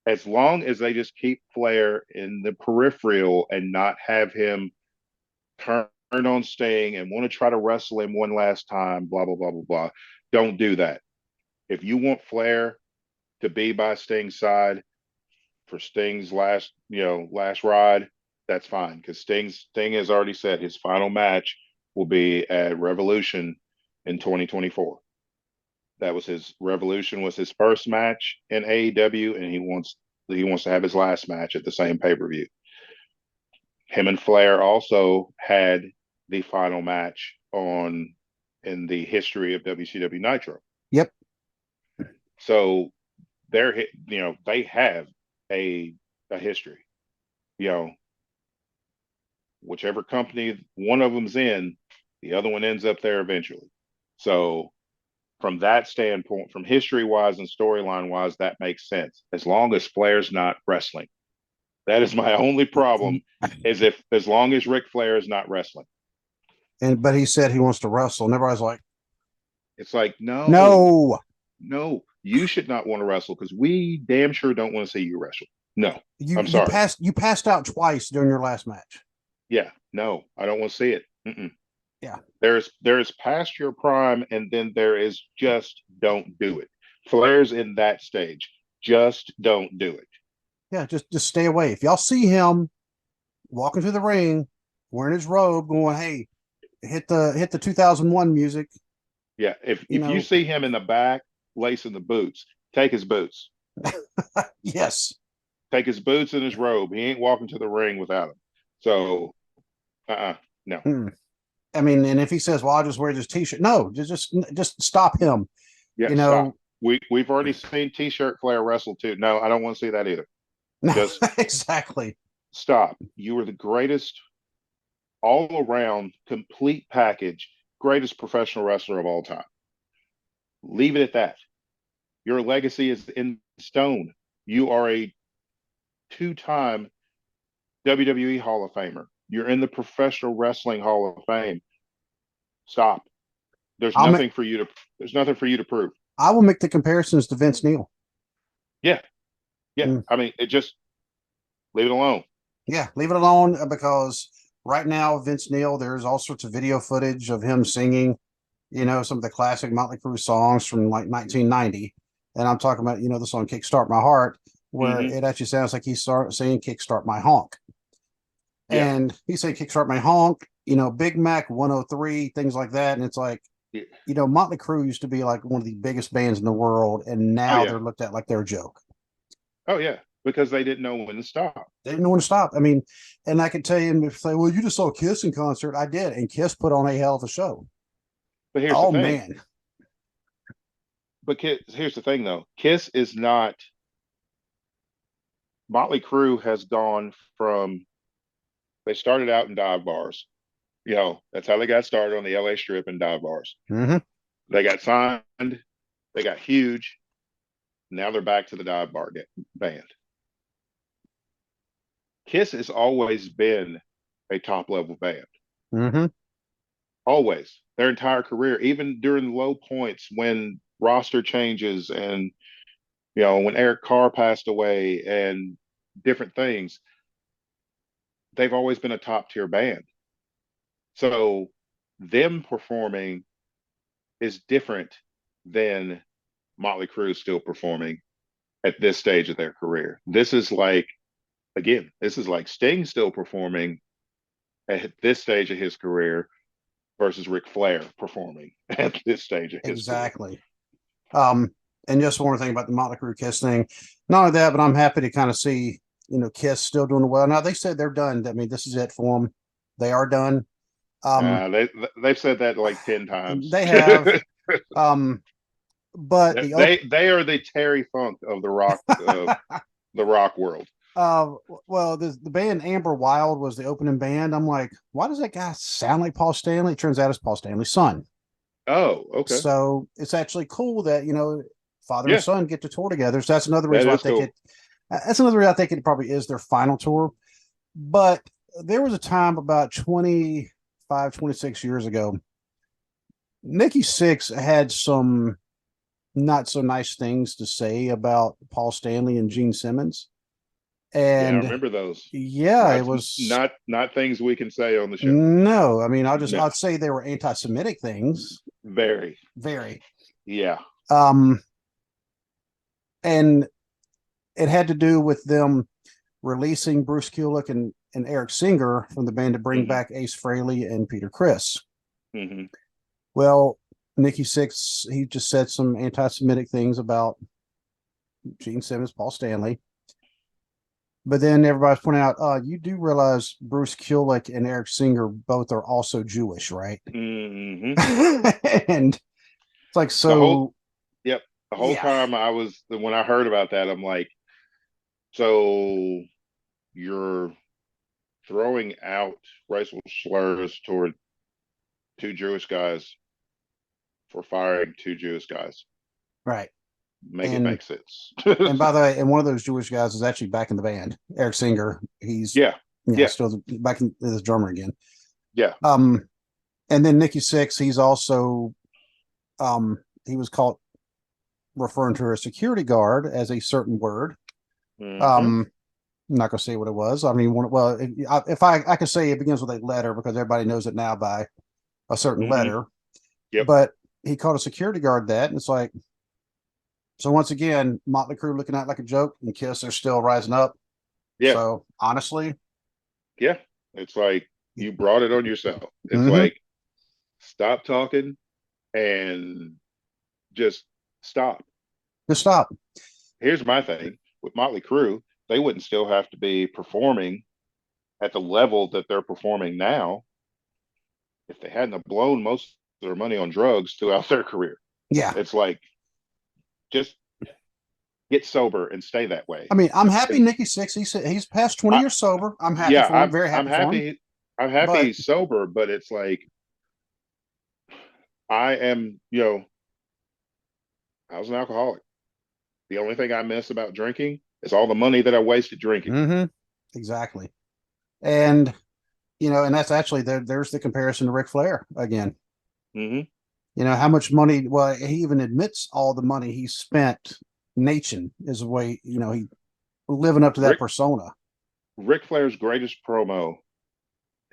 as long as they just keep Flair in the peripheral and not have him turn on Sting and want to try to wrestle him one last time, blah, blah, blah, blah, blah, don't do that. If you want Flair to be by Sting's side for Sting's last ride, that's fine. Because Sting has already said his final match will be at Revolution in 2024. That was Revolution was his first match in AEW, and he wants to have his last match at the same pay-per-view. Him and Flair also had the final match in the history of WCW Nitro. Yep. So they have a history. Whichever company one of them's in, the other one ends up there eventually. So from that standpoint, from history wise and storyline wise, that makes sense. As long as Flair's not wrestling. That is my only problem, is as long as Ric Flair is not wrestling. But he said he wants to wrestle, and everybody's like, it's like, no, you should not want to wrestle because we damn sure don't want to see you wrestle. No, I'm sorry. You passed out twice during your last match. Yeah, no, I don't want to see it. Mm-mm. Yeah. There's past your prime, and then there is just don't do it. Flair's in that stage. Just don't do it. Yeah, just stay away. If y'all see him walking to the ring wearing his robe, going, "Hey, hit the 2001 music." Yeah, if you see him in the back lacing the boots, take his boots. Yes. Take his boots and his robe. He ain't walking to the ring without them. So, no. I mean, and if he says, "Well, I'll just wear this T-shirt," no, just stop him. Yeah, stop. We've already seen T-shirt Flair wrestle too. No, I don't want to see that either. Just exactly. Stop. You were the greatest, all around, complete package, greatest professional wrestler of all time. Leave it at that. Your legacy is in stone. You are a two-time WWE Hall of Famer. You're in the Professional Wrestling Hall of Fame. Stop. There's nothing for you to prove. I will make the comparisons to Vince Neil. Yeah. I mean, just leave it alone. Yeah, leave it alone, because right now Vince Neil, there's all sorts of video footage of him singing, some of the classic Motley Crue songs from like 1990, and I'm talking about the song "Kickstart My Heart," where it actually sounds like he's saying "Kickstart My Honk." Yeah. And he said "Kickstart My Honk," Big Mac 103, things like that, and it's like, Motley Crue used to be like one of the biggest bands in the world, and now they're looked at like they're a joke. Oh yeah, because they didn't know when to stop. They didn't know when to stop. I mean, and I could tell you, if say, "Well, you just saw Kiss in concert." I did, and Kiss put on a hell of a show. But here's the thing. Man. But here's the thing, though. Kiss is not. Motley Crue has gone from. They started out in dive bars. That's how they got started on the LA Strip in dive bars. Mm-hmm. They got signed. They got huge. Now they're back to the dive bar band. Kiss has always been a top level band. Mm-hmm. Always. Their entire career, even during low points when roster changes and, when Eric Carr passed away and different things, they've always been a top tier band. So them performing is different than Motley Crue still performing at this stage of their career. This is like Sting still performing at this stage of his career versus Ric Flair performing at this stage of his career. And just one more thing about the Motley Crue Kiss thing. Not only that, but I'm happy to kind of see, Kiss still doing well. Now they said they're done. I mean, this is it for them. They are done. They've said that like 10 times. They have. But they are the Terry Funk of the rock world. Well, the band Amber Wild was the opening band. I'm like, why does that guy sound like Paul Stanley? It turns out it's Paul Stanley's son. Oh, okay. So it's actually cool that father and Yeah, son get to tour together. So that's another that reason I is think cool. it. That's another reason I think it probably is their final tour. But there was a time about 25, 26 years ago. Nikki Six had some not so nice things to say about Paul Stanley and Gene Simmons. Yeah, I And remember those. yeah, it Not was not things we can say on the show. no, I mean, No, I'd say they were anti-Semitic things, very. very. Yeah. Um, and it had to do with them releasing Bruce Kulick and Eric Singer from the band to bring Hmm. back Ace Frehley and Peter Criss. Hmm. Well, Nikki Six, he just said some anti-Semitic things about Gene Simmons, Paul Stanley. But then everybody's pointing out, you do realize Bruce Kulick and Eric Singer both are also Jewish, right? Hmm. And it's like, The whole so Yep. The whole yeah, time when I heard about that, I'm like, so you're throwing out racial slurs toward two Jewish guys for firing two Jewish guys. right. Make it And make sense. and by the way, and one of those Jewish guys is actually back in the band. Eric Singer, he's Yeah. Yeah. still back in as drummer again. Yeah. Um, and then Nikki Six, he's also he was caught referring to a security guard as a certain word. Hmm. I'm not going to say what it was. I mean, well, if I could say it begins with a letter because everybody knows it now by a certain Hmm. letter, Yep. but he called a security guard that, and it's like, so once again, Motley Crue looking at it like a joke, and Kiss are still rising up. Yeah. So honestly, Yeah. It's like you brought it on yourself. It's mm-hmm, like stop talking and just stop. just stop. Here's my thing with Motley Crue, they wouldn't still have to be performing at the level that they're performing now if they hadn't blown most of their money on drugs throughout their career. Yeah, It's like just get sober and stay that way. I mean, I'm happy And Nikki Six. He's past 20 I, years sober. I'm happy yeah, for him. Very I'm happy for him. happy. I'm happy But he's sober, but it's like I am. I was an alcoholic. The only thing I miss about drinking is all the money that I wasted drinking. mm-hmm, exactly. And and that's actually there's the comparison to Ric Flair again. Hmm. How much money? Well, he even admits all the money he spent. Nation is the way he living up to that Rick persona. Ric Flair's greatest promo.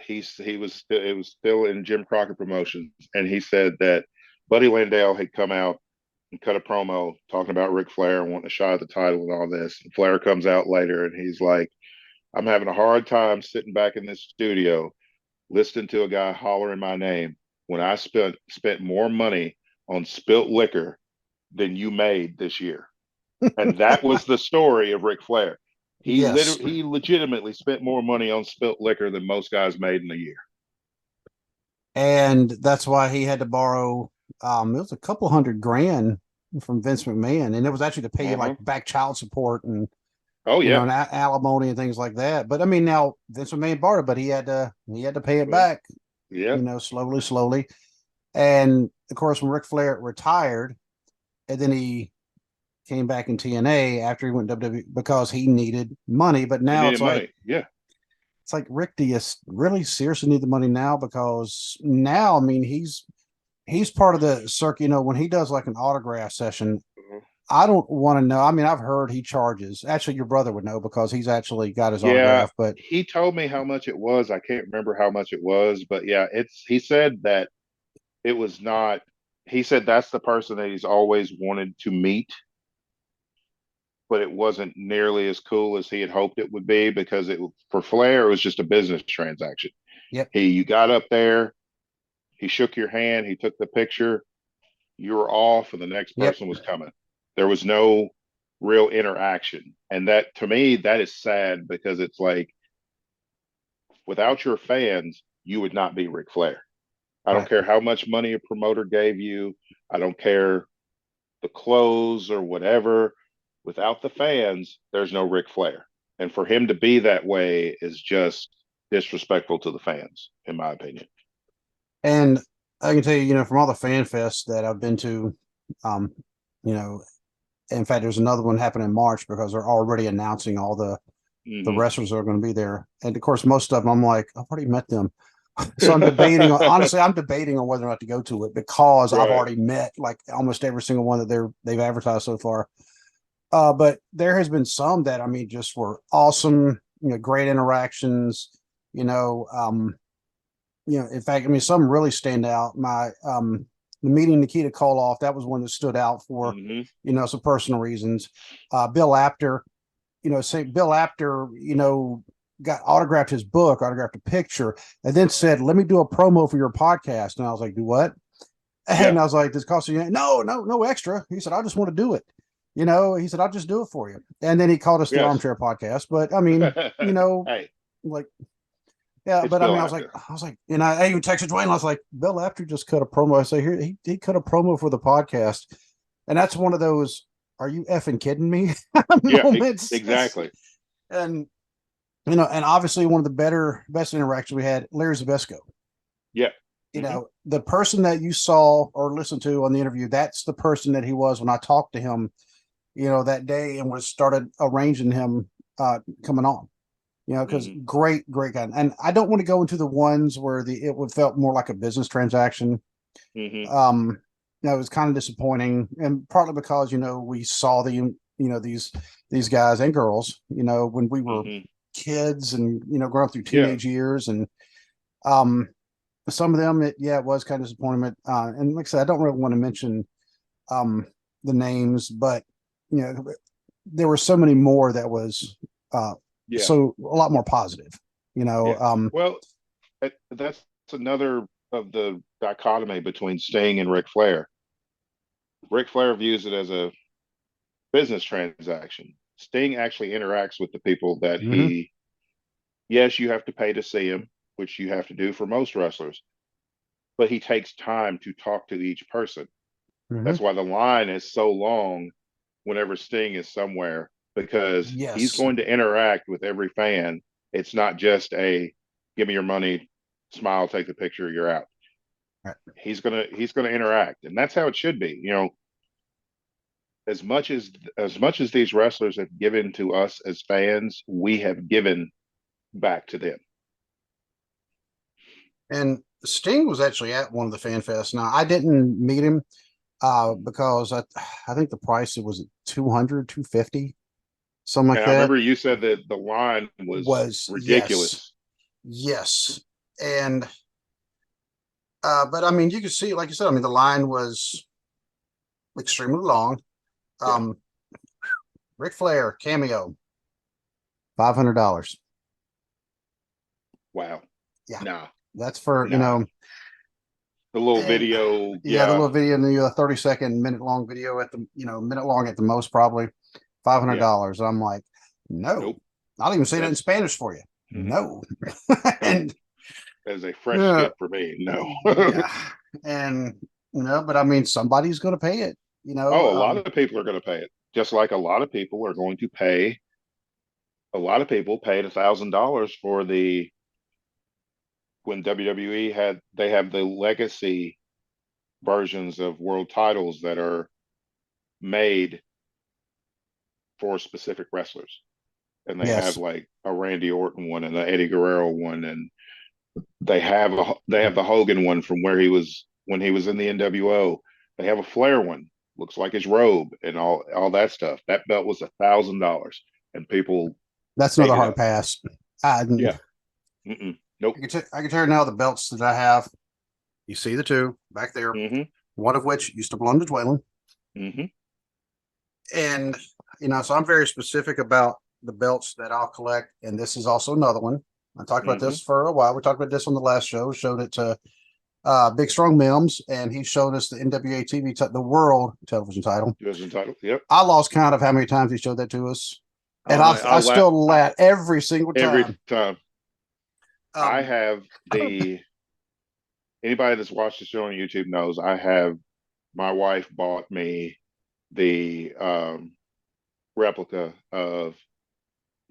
It was still in Jim Crockett Promotions, and he said that Buddy Landale had come out and cut a promo talking about Ric Flair and wanting a shot at the title and all this. And Flair comes out later and he's like, I'm having a hard time sitting back in this studio listening to a guy hollering my name when I spent more money on spilt liquor than you made this year. And that was the story of Ric Flair. Yes, He legitimately spent more money on spilt liquor than most guys made in a year. and that's why he had to borrow. It was a couple $100,000 from Vince McMahon, and it was actually to pay like Uh-huh. back child support and Oh yeah. and alimony and things like that. But I mean, now Vince McMahon borrowed it, but he had to pay it Well, back. yeah. Slowly, slowly. And of course, when Ric Flair retired, and then he came back in TNA after he went to WWE because he needed money. But He now needed money. Yeah. it's like Rick, do you really seriously need the money now? Because now, I mean, he's part of the circuit. When he does like an autograph session, Uh-huh. I don't want to know. I mean, I've heard he charges. Actually, your brother would know because he's actually got his Yeah. autograph. But He told me how much it was. I can't remember how much it was, but yeah, he said that it was not he said that's the person that he's always wanted to meet, but it wasn't nearly as cool as he had hoped it would be because for Flair it was just a business transaction. yep, You got up there, he shook your hand, he took the picture, you were off, and the next yep, person was coming. There was no real interaction, and that to me that is sad because it's like without your fans, you would not be Ric Flair. I don't right. care how much money a promoter gave you. I don't care the clothes or whatever. Without the fans, there's no Ric Flair. And for him to be that way is just disrespectful to the fans, in my opinion. And I can tell you, from all the fan fests that I've been to, um, you know, in fact, there's another one happening in March because they're already announcing all the wrestlers that are going to be there. And of course, most of them, I'm like, I've already met them. So I'm debating. Honestly, I'm debating on whether or not to go to it because I've Right. already met like almost every single one that they've advertised so far. But there has been some that just were awesome. Great interactions. In fact, some really stand out. The meeting Nikita Koloff, that was one that stood out for some personal reasons. Bill Apter, say Bill Apter, got autographed his book, autographed a picture, and then said, "Let me do a promo for your podcast." And I was like, "Do what?" And I was like, "This costs you?" No extra. He said, "I just want to do it." He said, "I'll just do it for you." And then he called us the Armchair Podcast. But Hey, like, yeah, it's but Bill I was like, and I even texted Dwayne. I was like, Bill Apter just cut a promo. I say, here, he cut a promo for the podcast, and that's one of those. Are you effing kidding me? Moments. Exactly. And and obviously one of the best interactions we had, Larry Zabisco. Yeah. The person that you saw or listened to on the interview, that's the person that he was when I talked to him, that day and started arranging him coming on. Because great guy. And I don't want to go into the ones where it would felt more like a business transaction. It was kind of disappointing, and partly because we saw these guys and girls, when we were kids and growing through teenage years, and some of them, it was kind of disappointment. And like I said, I don't really want to mention the names, but there were so many more that was so a lot more positive. Well, that's another of the dichotomy between Sting and Ric Flair. Ric Flair views it as a business transaction. Sting actually interacts with the people that yes, you have to pay to see him, which you have to do for most wrestlers, but he takes time to talk to each person. That's why the line is so long whenever Sting is somewhere, because he's going to interact with every fan. It's not just a give me your money, smile, take the picture, you're out. Right. He's gonna interact, and that's how it should be. As much as these wrestlers have given to us as fans, we have given back to them. And Sting was actually at one of the fan fests. Now I didn't meet him because I think the price it was 200, 250, something like and that. I remember you said that the line was ridiculous. Yes. And but you can see, like you said, the line was extremely long. Ric Flair cameo, $500. Wow. Yeah. Nah. That's for the little video. The little video, and the 30-second, minute-long video at the minute long at the most, probably $500. I'm like, no, nope. I'll even say that in Spanish for you. No. And as a fresh skip for me, no. And but somebody's going to pay it. A lot of people are going to pay it, just like a lot of people are going to pay. A lot of people paid $1,000 for when WWE have the legacy versions of world titles that are made for specific wrestlers, and they have like a Randy Orton one and the Eddie Guerrero one, and they have the Hogan one from when he was in the NWO. They have a Flair one, looks like his robe and all that stuff. That belt was $1,000, and people. That's another hard pass. Yeah. Nope. I can tell you now the belts that I have. You see the two back there. One of which used to belong to Dwaylen. And so I'm very specific about the belts that I'll collect, and this is also another one. I talked about this for a while. We talked about this on the last show. Showed it to Big Strong Mims, and he showed us the NWA TV, the World Television Title. Yep. I lost count of how many times he showed that to us, and I still laugh every single time. Every time. I have anybody that's watched the show on YouTube knows my wife bought me the replica of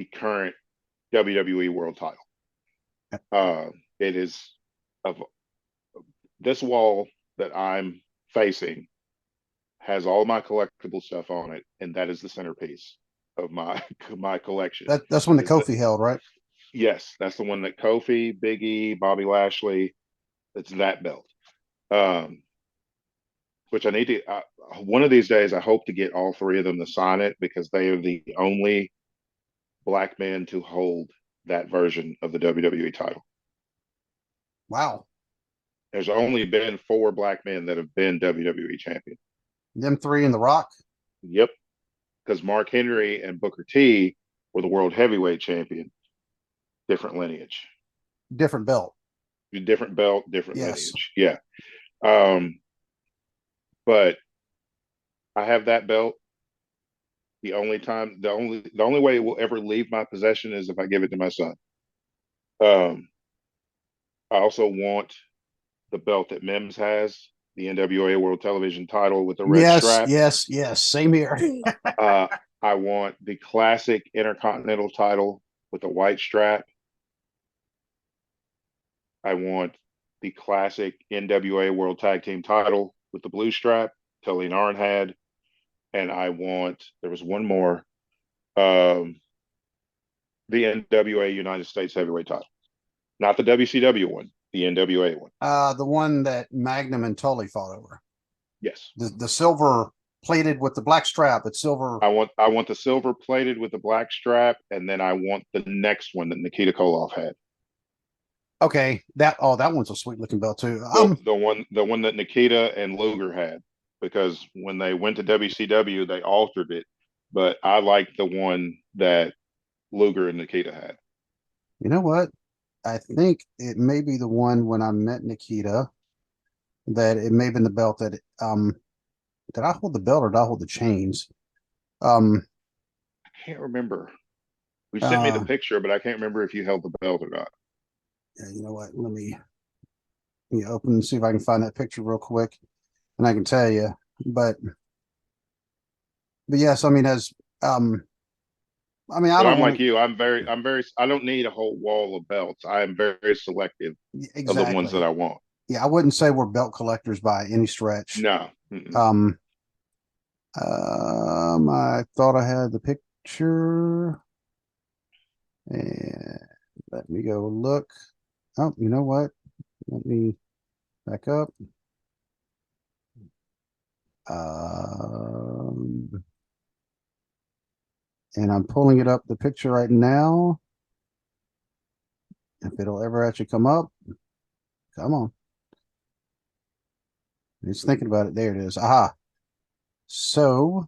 the current WWE World Title. It is of this wall that I'm facing has all my collectible stuff on it, and that is the centerpiece of my my collection. That's one that Is that, Kofi held, right? yes, that's the one that Kofi, Big E, Bobby Lashley. It's that belt. Um, which I need to. One of these days, I hope to get all three of them to sign it because they are the only black men to hold that version of the WWE title. Wow. There's only been 4 black men that have been WWE champion. Them three in The Rock. Yep, because Mark Henry and Booker T were the world heavyweight champion. Different lineage, Different belt. different belt, different Yes. lineage. Yeah. Um, but I have that belt. The only way it will ever leave my possession is if I give it to my son. Um, I also want the belt that Mims has, the NWA World Television title with the red Yes, strap. yes, yes. Same here. uh, I want the classic Intercontinental title with the white strap. I want the classic NWA World Tag Team title with the blue strap, Tully and Arn had. And I want, there was one more, the NWA United States Heavyweight title. Not the WCW one, the NWA one. The one that Magnum and Tully fought over. Yes. The silver plated with the black strap. It's silver. I want the silver plated with the black strap, and then I want the next one that Nikita Koloff had. Okay, that one's a sweet looking belt too. The one that Nikita and Luger had, because when they went to WCW, they altered it, but I like the one that Luger and Nikita had. You know what? I think it may be the one when I met Nikita that it may have been the belt that did I hold the belt or did I hold the chains? I can't remember. You sent me the Uh, picture, but I can't remember if you held the belt or not. yeah, you know what? Let me open and see if I can find that picture real quick, and I can tell you. But yes, I mean I But don't I'm want like you. I don't need a whole wall of belts. I am very selective to of the ones that exactly. I want. Yeah, I wouldn't say we're belt collectors by any stretch. No. Mm-mm. Um, I thought I had the picture, and let me go look. Oh, you know what? Let me back up. Um, and I'm pulling it up the picture right now. If it'll ever actually come up, come on. It's thinking about it. There it is. Aha. So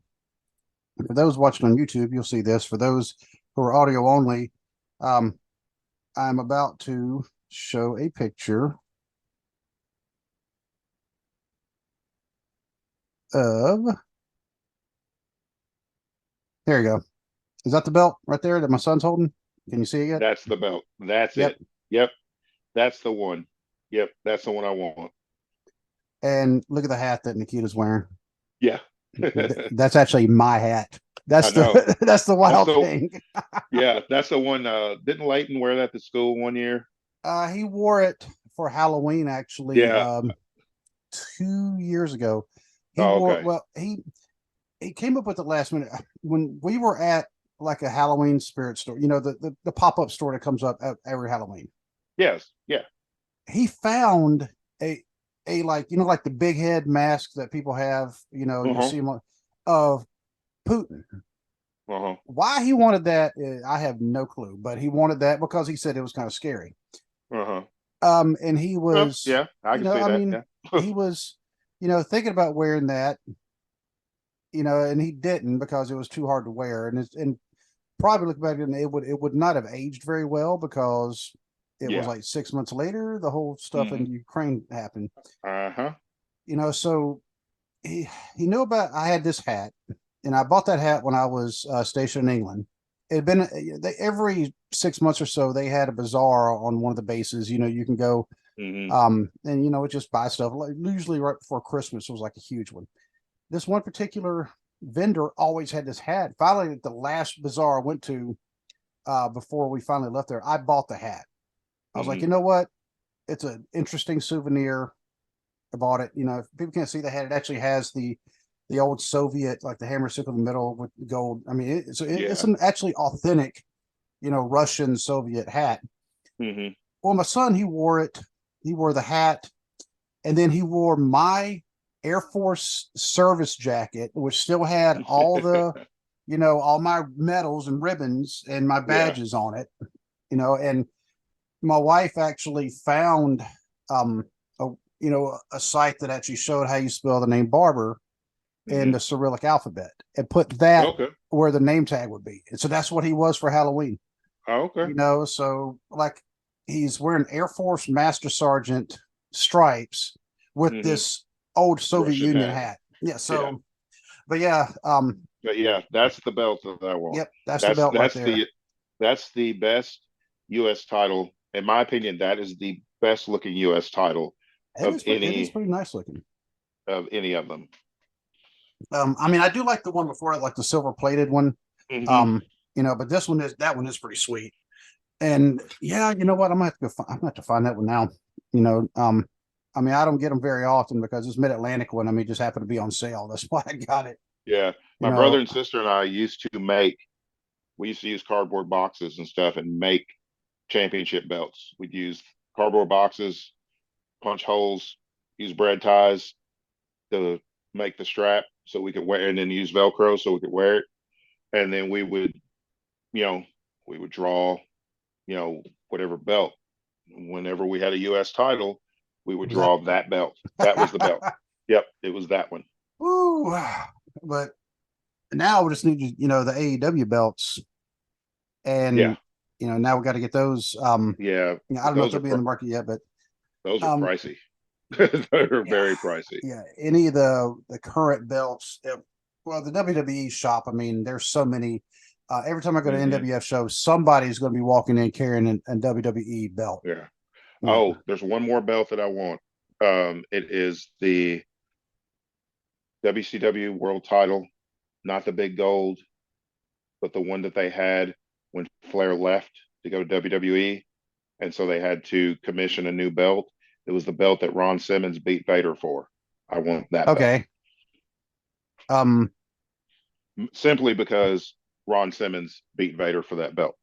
for those watching on YouTube, you'll see this. For those who are audio only, I'm about to show a picture of. There you go. Is that the belt right there that my son's holding? Can you see it yet? That's the belt. That's Yep. it. Yep. That's the one. Yep. That's the one I want. And look at the hat that Nikita's wearing. Yeah. That's actually my hat. I That's know. that's the That's wild the thing. yeah, that's the one. Didn't Leighton wear that to school one year? He wore it for Halloween actually Yeah. 2 years ago. He Oh, wore okay. well, he came up with it last minute when we were at like a Halloween spirit store, you know, the pop-up store that comes up every Halloween. Yes. Yeah. He found a like, you know, like the big head mask that people have, you know, you Uh-huh. see them of Putin. Uh-huh. Why he wanted that, I have no clue, but he wanted that because he said it was kind of scary. Uh-huh. And he Well, was, yeah, I you can know, see I that. mean, Yeah. he was, you know, thinking about wearing that, you know, and he didn't because it was too hard to wear. And probably look back and it would not have aged very well because it was Yeah. like 6 months later, the whole stuff Hmm. in Ukraine happened, Uh-huh. you know, so he knew about, I had this hat and I bought that hat when I was stationed in England. It had been every 6 months or so, they had a bazaar on one of the bases, you know, you can go, Hmm. and, you know, just buy stuff like usually right before Christmas. It was like a huge one. This one particular vendor always had this hat. Finally, at the last bazaar I went to, before we finally left there, I bought the hat. I was like, Hmm. you know what? It's an interesting souvenir. I bought it. If people can't see the hat, it actually has the old Soviet, like the hammer sickle in the middle with gold. I mean, it's Yeah. an actually authentic, Russian Soviet hat. Hmm. Well, my son, he wore it. He wore the hat, and then he wore my Air Force service jacket, which still had all the, all my medals and ribbons and my Yeah. badges on it. And my wife actually found a a site that actually showed how you spell the name Barber in Hmm. the Cyrillic alphabet and put that Okay. where the name tag would be. And so that's what he was for Halloween. Oh, okay. So like he's wearing Air Force Master Sergeant stripes with Hmm. this old Soviet Russian Union hat. hat. Yeah. Yeah. So, but yeah, But yeah, that's the belt that I want. yep, that's the That's belt right that's there. the that's the best U.S. title, in my opinion. That is the best looking U.S. title of It is any pretty nice looking. of them. I mean, I do like the one before it, like the silver plated one. Hmm. Um, but that one is pretty sweet. And yeah, you know what? I'm gonna have to find that one now. You know, um, I mean, I don't get them very often because this Mid Atlantic one, I mean, just happened to be on sale. That's why I got it. Yeah, You my brother know, and sister and I used to make. We used to use cardboard boxes and stuff and make championship belts. We'd use cardboard boxes, punch holes, use bread ties to make the strap so we could wear, and then use Velcro so we could wear it. And then you know, we would draw, whatever belt. Whenever we had a U.S. title, we would that. draw that belt. That was the belt. Yep, it was that one. Ooh, but now we just need the AEW belts, Yeah, and now we got to get those. yeah, I but don't know if they'll be in the market yet, but those are um, pricey. They're yeah, very pricey. yeah. Any of the current belts, well, the WWE shop. I mean, there's so many. Every time I go to Hmm. NWF shows, somebody's going to be walking in carrying a WWE belt. Yeah. Yeah. Oh, there's one more belt that I want. It is the WCW World Title, not the big gold, but the one that they had when Flair left to go to WWE, and so they had to commission a new belt. It was the belt that Ron Simmons beat Vader for. I want that belt Okay. Um, simply because Ron Simmons beat Vader for that belt.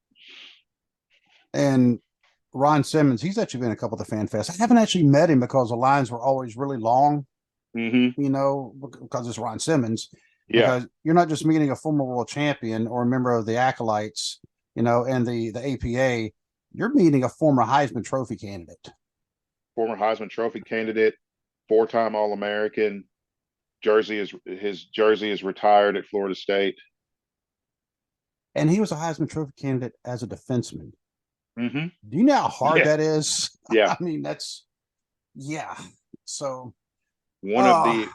and Ron Simmons, he's actually been a couple of the fan fests. I haven't actually met him because the lines were always really long. Hmm. Because it's Ron Simmons. Yeah, Because you're not just meeting a former world champion or a member of the Acolytes, and the APA. You're meeting a former Heisman Trophy candidate, former Heisman Trophy candidate, four-time All-American. His jersey is retired at Florida State. and he was a Heisman Trophy candidate as a defenseman. Hmm. Do you know how hard Yeah, that is? yeah. I mean, that's yeah. So, One of uh the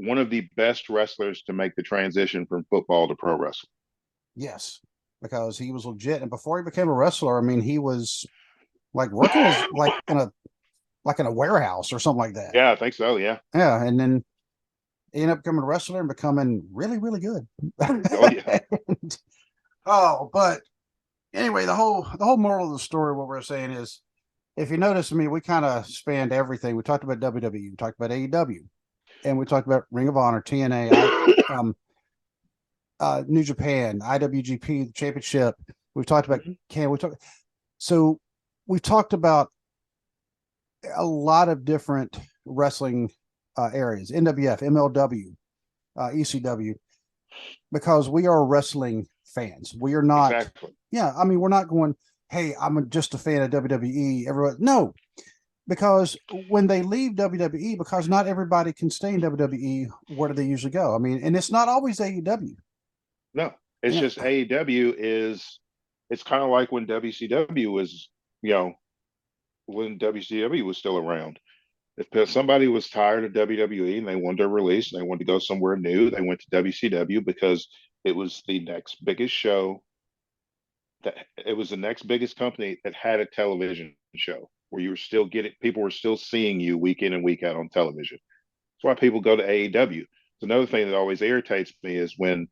one of the best wrestlers to make the transition from football to pro wrestling. yes, because he was legit, and before he became a wrestler, I mean, he was like working as like in a warehouse or something like that. Yeah, I think so. Yeah. Yeah, and then he ended up becoming a wrestler and becoming really, really good. Oh yeah. Oh, but anyway, the whole moral of the story, what we're saying is, if you notice, I mean, we kind of spanned everything. We talked about WWE, we talked about AEW, and we talked about Ring of Honor, TNA, New Japan, IWGP, the Championship. We've talked about Mhm. can we talk? So we've talked about a lot of different wrestling areas: NWF, MLW, ECW, because we are wrestling fans. We are not. Exactly. Yeah, I mean, we're not going. Hey, I'm just a fan of WWE. Everyone, no, because when they leave WWE, because not everybody can stay in WWE, where do they usually go? I mean, and it's not always AEW. No, it's Yeah. just AEW is. It's kind of like when WCW was, you know, when WCW was still around. If somebody was tired of WWE and they wanted to release and they wanted to go somewhere new, they went to WCW because it was the next biggest show. That it was the next biggest company that had a television show where you were still getting people were still seeing you week in and week out on television. That's why people go to AEW. It's another thing that always irritates me is when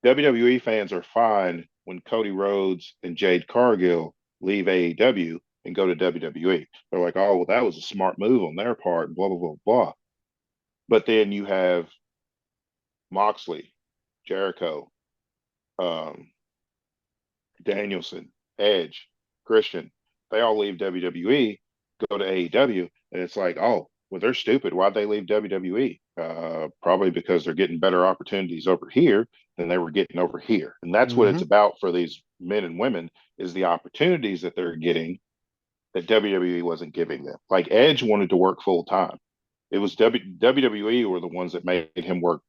WWE fans are fine when Cody Rhodes and Jade Cargill leave AEW and go to WWE. They're like, oh, well, that was a smart move on their part, and blah, blah, blah, blah. But then you have Moxley, Jericho, um, Danielson, Edge, Christian. They all leave WWE, go to AEW, and it's like, oh, well, they're stupid. Why'd they leave WWE? Probably because they're getting better opportunities over here than they were getting over here. And that's what it's Mm-hmm. about for these men and women is the opportunities that they're getting that WWE wasn't giving them. Like Edge wanted to work full time. It was WWE were the ones that made him work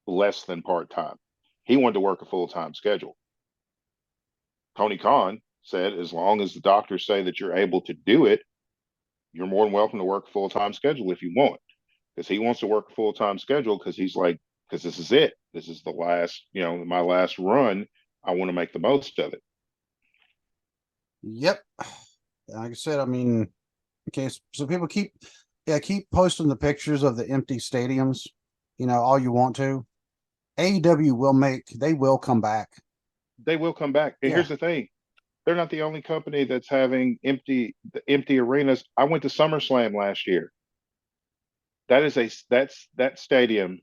less than part time. He wanted to work a full time schedule. Tony Khan said, as long as the doctors say that you're able to do it, you're more than welcome to work a full time schedule if you want. Because he wants to work a full time schedule because he's like, because this is it. This is the last, my last run. I want to make the most of it. Yep. Like I said, I mean, okay, so people keep posting the pictures of the empty stadiums, all you want to. AEW they will come back. They will come back. And Yeah. here's the thing. They're not the only company that's having empty arenas. I went to SummerSlam last year. That stadium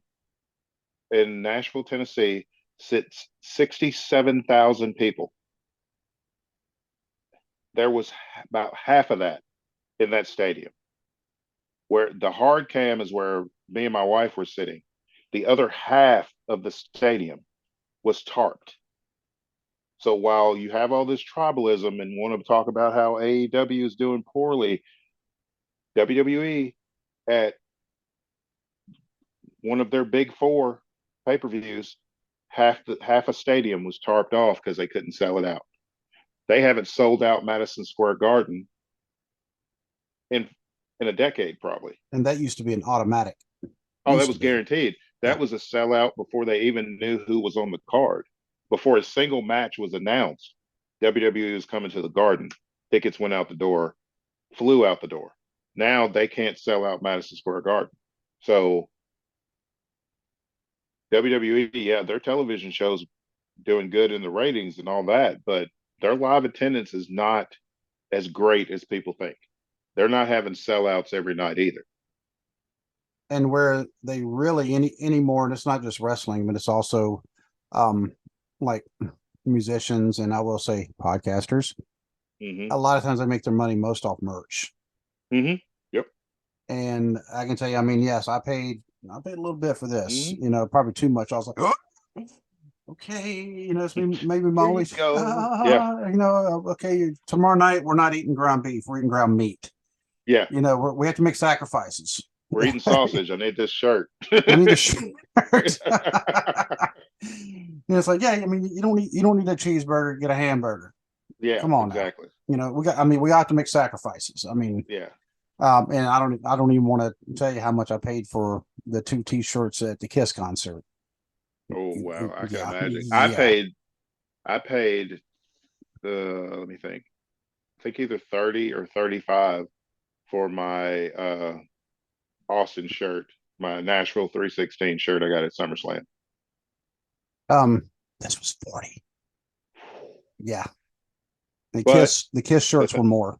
in Nashville, Tennessee sits 67,000 people. There was about half of that in that stadium. Where the hard cam is where me and my wife were sitting. The other half of the stadium was tarped. So while you have all this tribalism and want to talk about how AEW is doing poorly, WWE at one of their big four pay-per-views, half a stadium was tarped off because they couldn't sell it out. They haven't sold out Madison Square Garden in a decade, probably. And that used to be an automatic. Oh, that was guaranteed. That was a sellout before they even knew who was on the card. Before a single match was announced, WWE was coming to the Garden. Tickets went out the door, flew out the door. Now they can't sell out Madison Square Garden. So WWE, yeah, their television shows doing good in the ratings and all that, but their live attendance is not as great as people think. They're not having sellouts every night either. And where they really anymore, and it's not just wrestling, but it's also like musicians and I will say podcasters. Mm-hmm. A lot of times they make their money most off merch. Mm-hmm. Yep. And I can tell you, I mean, yes, I paid a little bit for this, Mm-hmm. probably too much. I was like, oh, okay, it's maybe my Here only, you go. Yeah. Okay, tomorrow night we're not eating ground beef, we're eating ground meat. Yeah. We have to make sacrifices. We're eating sausage. I need this shirt. I need a shirt. It's like, yeah, I mean, you don't need a cheeseburger, get a hamburger. Yeah, Come on exactly. now. We got to make sacrifices. I mean, yeah. And I don't even want to tell you how much I paid for the 2 T-shirts at the Kiss concert. Oh wow, I can imagine. Yeah. I paid let me think. I think either 30 or 35 for my Austin shirt, my Nashville 316 shirt I got at SummerSlam. This was 40. Yeah. The But Kiss shirts were more.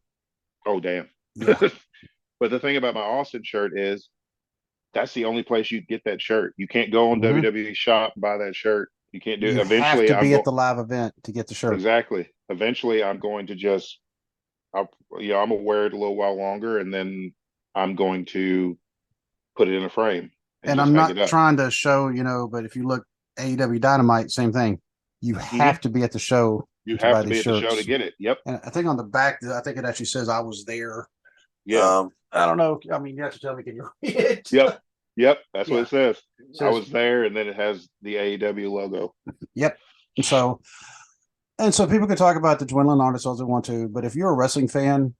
Oh damn. Yeah. But the thing about my Austin shirt is that's the only place you get that shirt. You can't go on WWE Shop and buy that shirt. You can't do it. You Eventually, have to be at the live event to get the shirt. Exactly. Eventually, I'm going to just, I'm gonna wear it a little while longer, and then I'm going to put it in a frame And just I'm hang it not up. trying to show, but if you look AEW Dynamite, same thing. You have to be at the show. You to have buy to these be at the show shirts. to get it. Yep. And I think on the back, I think it actually says I was there. Yeah. I don't know. I mean, you have to tell me, can you read it? Yep. Yep. That's what it says. I says. was there, and then it has the AEW logo. Yep. And so people can talk about the dwindling artists as they want to, but if you're a wrestling fan,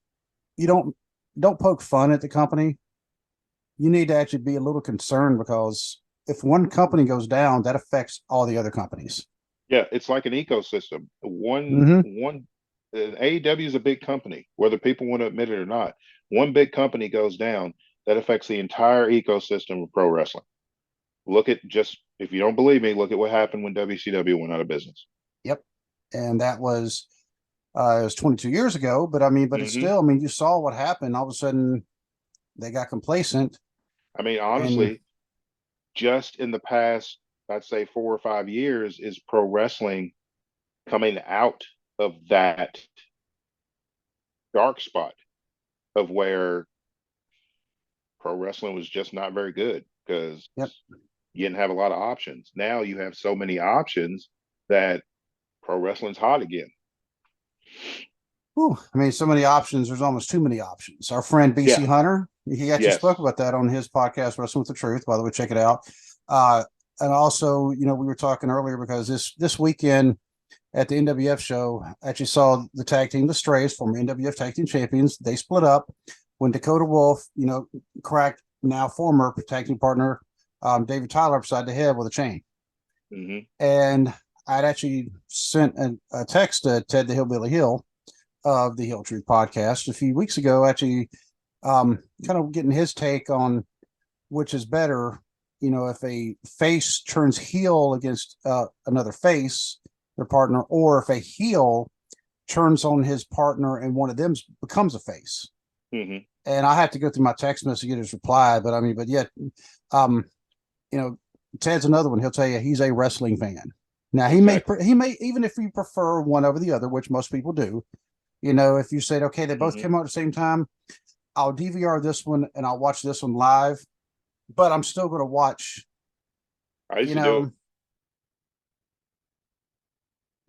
you don't poke fun at the company. You need to actually be a little concerned because if one company goes down, that affects all the other companies. Yeah, it's like an ecosystem. One AEW is a big company, whether people want to admit it or not. One big company goes down, that affects the entire ecosystem of pro wrestling. Look at just if you don't believe me, look at what happened when WCW went out of business. Yep. And that was it was 22 years ago, but but it's Hmm. still, you saw what happened. All of a sudden they got complacent. I mean, And honestly, just in the past, I'd say 4 or 5 years, is pro wrestling coming out of that dark spot of where pro wrestling was just not very good because yep. you didn't have a lot of options. Now you have so many options that pro wrestling's hot again. Whew, so many options. There's almost too many options. Our friend BC Yeah. Hunter, he actually spoke Yes. about that on his podcast, Wrestling with the Truth. By the way, check it out. And also, we were talking earlier because this weekend at the NWF show, I actually saw the tag team, the Strays, former NWF tag team champions. They split up when Dakota Wolf, cracked now former tag team partner David Tyler upside the head with a chain. Hmm. And I'd actually sent a text to Ted the Hillbilly Hill of the Hill Truth podcast a few weeks ago, actually kind of getting his take on which is better, if a face turns heel against another face, their partner, or if a heel turns on his partner and one of them becomes a face. Hmm. And I have to go through my text message to get his reply, but yet, um, Ted's another one. He'll tell you he's a wrestling fan. Now Exactly. he may even if you prefer one over the other, which most people do. If you said okay, they both Hmm. came out at the same time, I'll DVR this one and I'll watch this one live, but I'm still going to watch. I used You to do it know,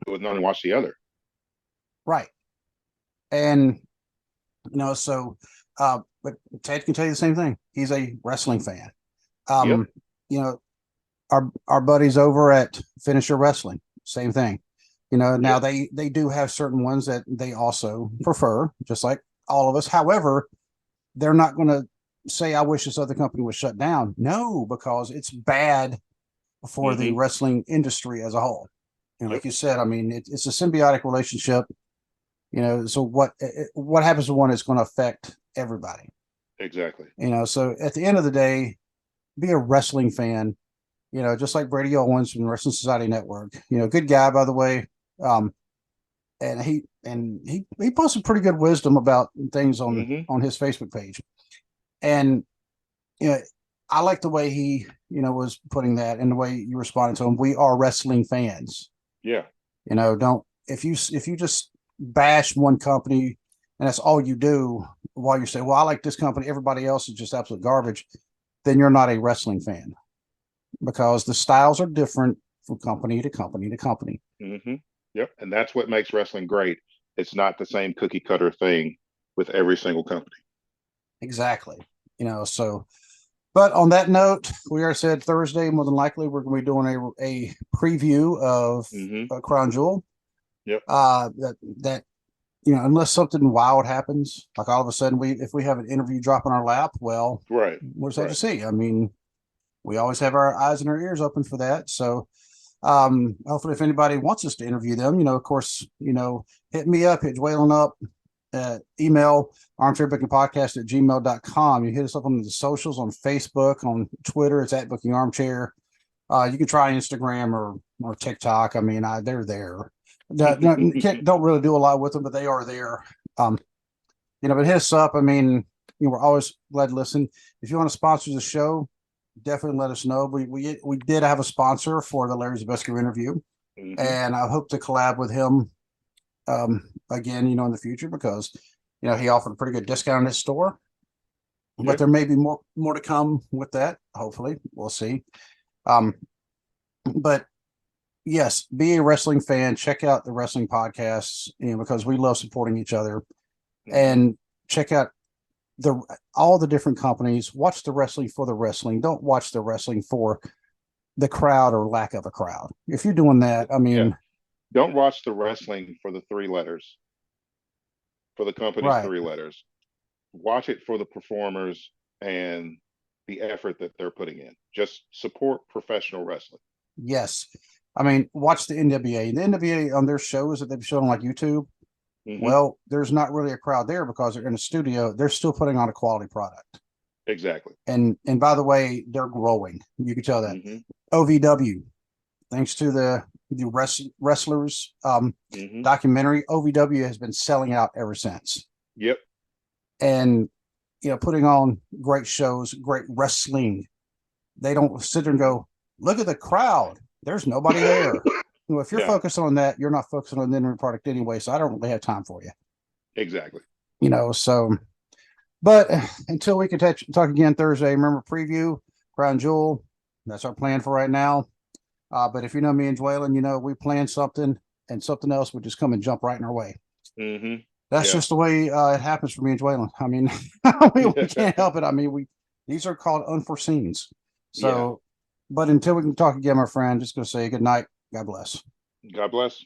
with none and watch the other. right? And so, but Ted can tell you the same thing. He's a wrestling fan. Yep. Um, you know, our buddies over at Finisher Wrestling, same thing. Now Yep. they do have certain ones that they also prefer, just like all of us. However, they're not going to say, "I wish this other company was shut down." No, because it's bad for the Hmm. wrestling industry as a whole. And Yep. like you said, it's a symbiotic relationship. So what happens to one is going to affect everybody. Exactly. So at the end of the day, be a wrestling fan. Just like Brady Owens from the Wrestling Society Network. Good guy, by the way. Um, and he posted pretty good wisdom about things on Hmm. on his Facebook page. And you know, I like the way he was putting that and the way you responded to him. We are wrestling fans. Yeah. Don't if you just bash one company and that's all you do while you say, "Well, I like this company, everybody else is just absolute garbage," then you're not a wrestling fan because the styles are different from company to company to company. Hmm. Yep. And that's what makes wrestling great. It's not the same cookie cutter thing with every single company. Exactly. So but on that note, we are said Thursday, more than likely, we're going to be doing a preview of Hmm. Crown Jewel. Yep. That unless something wild happens, like all of a sudden if we have an interview drop in our lap, well, Right. we'll just have to Right. see. We always have our eyes and our ears open for that. So hopefully if anybody wants us to interview them, of course, hit me up, hit Dwaylen up, email armchairbookingpodcast at gmail.com. You hit us up on the socials on Facebook, on Twitter, it's at Booking Armchair. You can try Instagram or TikTok. They're there. Don't really do a lot with them, but they are there. But hit us up. We're always glad to listen. If you want to sponsor the show, definitely let us know. We did have a sponsor for the Larry Zabisco interview, Hmm. and I hope to collab with him again, in the future because he offered a pretty good discount in his store. But Yeah. there may be more to come with that. Hopefully, we'll see. Um, but yes, be a wrestling fan. Check out the wrestling podcasts, because we love supporting each other. Hmm. And check out the all the different companies. Watch the wrestling for the wrestling. Don't watch the wrestling for the crowd or lack of a crowd. If you're doing that, Yeah. Don't watch the wrestling for the 3 letters, for the company's right. 3 letters. Watch it for the performers and the effort that they're putting in. Just support professional wrestling. Yes. Watch the NWA. The NWA on their shows that they've shown on like YouTube. Hmm. Well, there's not really a crowd there because they're in a studio. They're still putting on a quality product. Exactly. And by the way, they're growing. You can tell that. Mm-hmm. OVW, thanks to the wrestlers Mm-hmm. documentary, OVW has been selling out ever since. Yep. And putting on great shows, great wrestling. They don't sit there and go, look at the crowd. There's nobody there. If you're Yeah. focused on that, you're not focused on the end product anyway. So I don't really have time for you. Exactly. So, but until we can talk again Thursday, remember preview, Crown Jewel. That's our plan for right now. But if you know me and Dwaylen, we plan something and something else would just come and jump right in our way. Mm-hmm. That's just the way it happens for me and Dwaylen. I mean, we can't help it. I mean, these are called unforeseens. So, but until we can talk again, my friend, just going to say good night. God bless. God bless.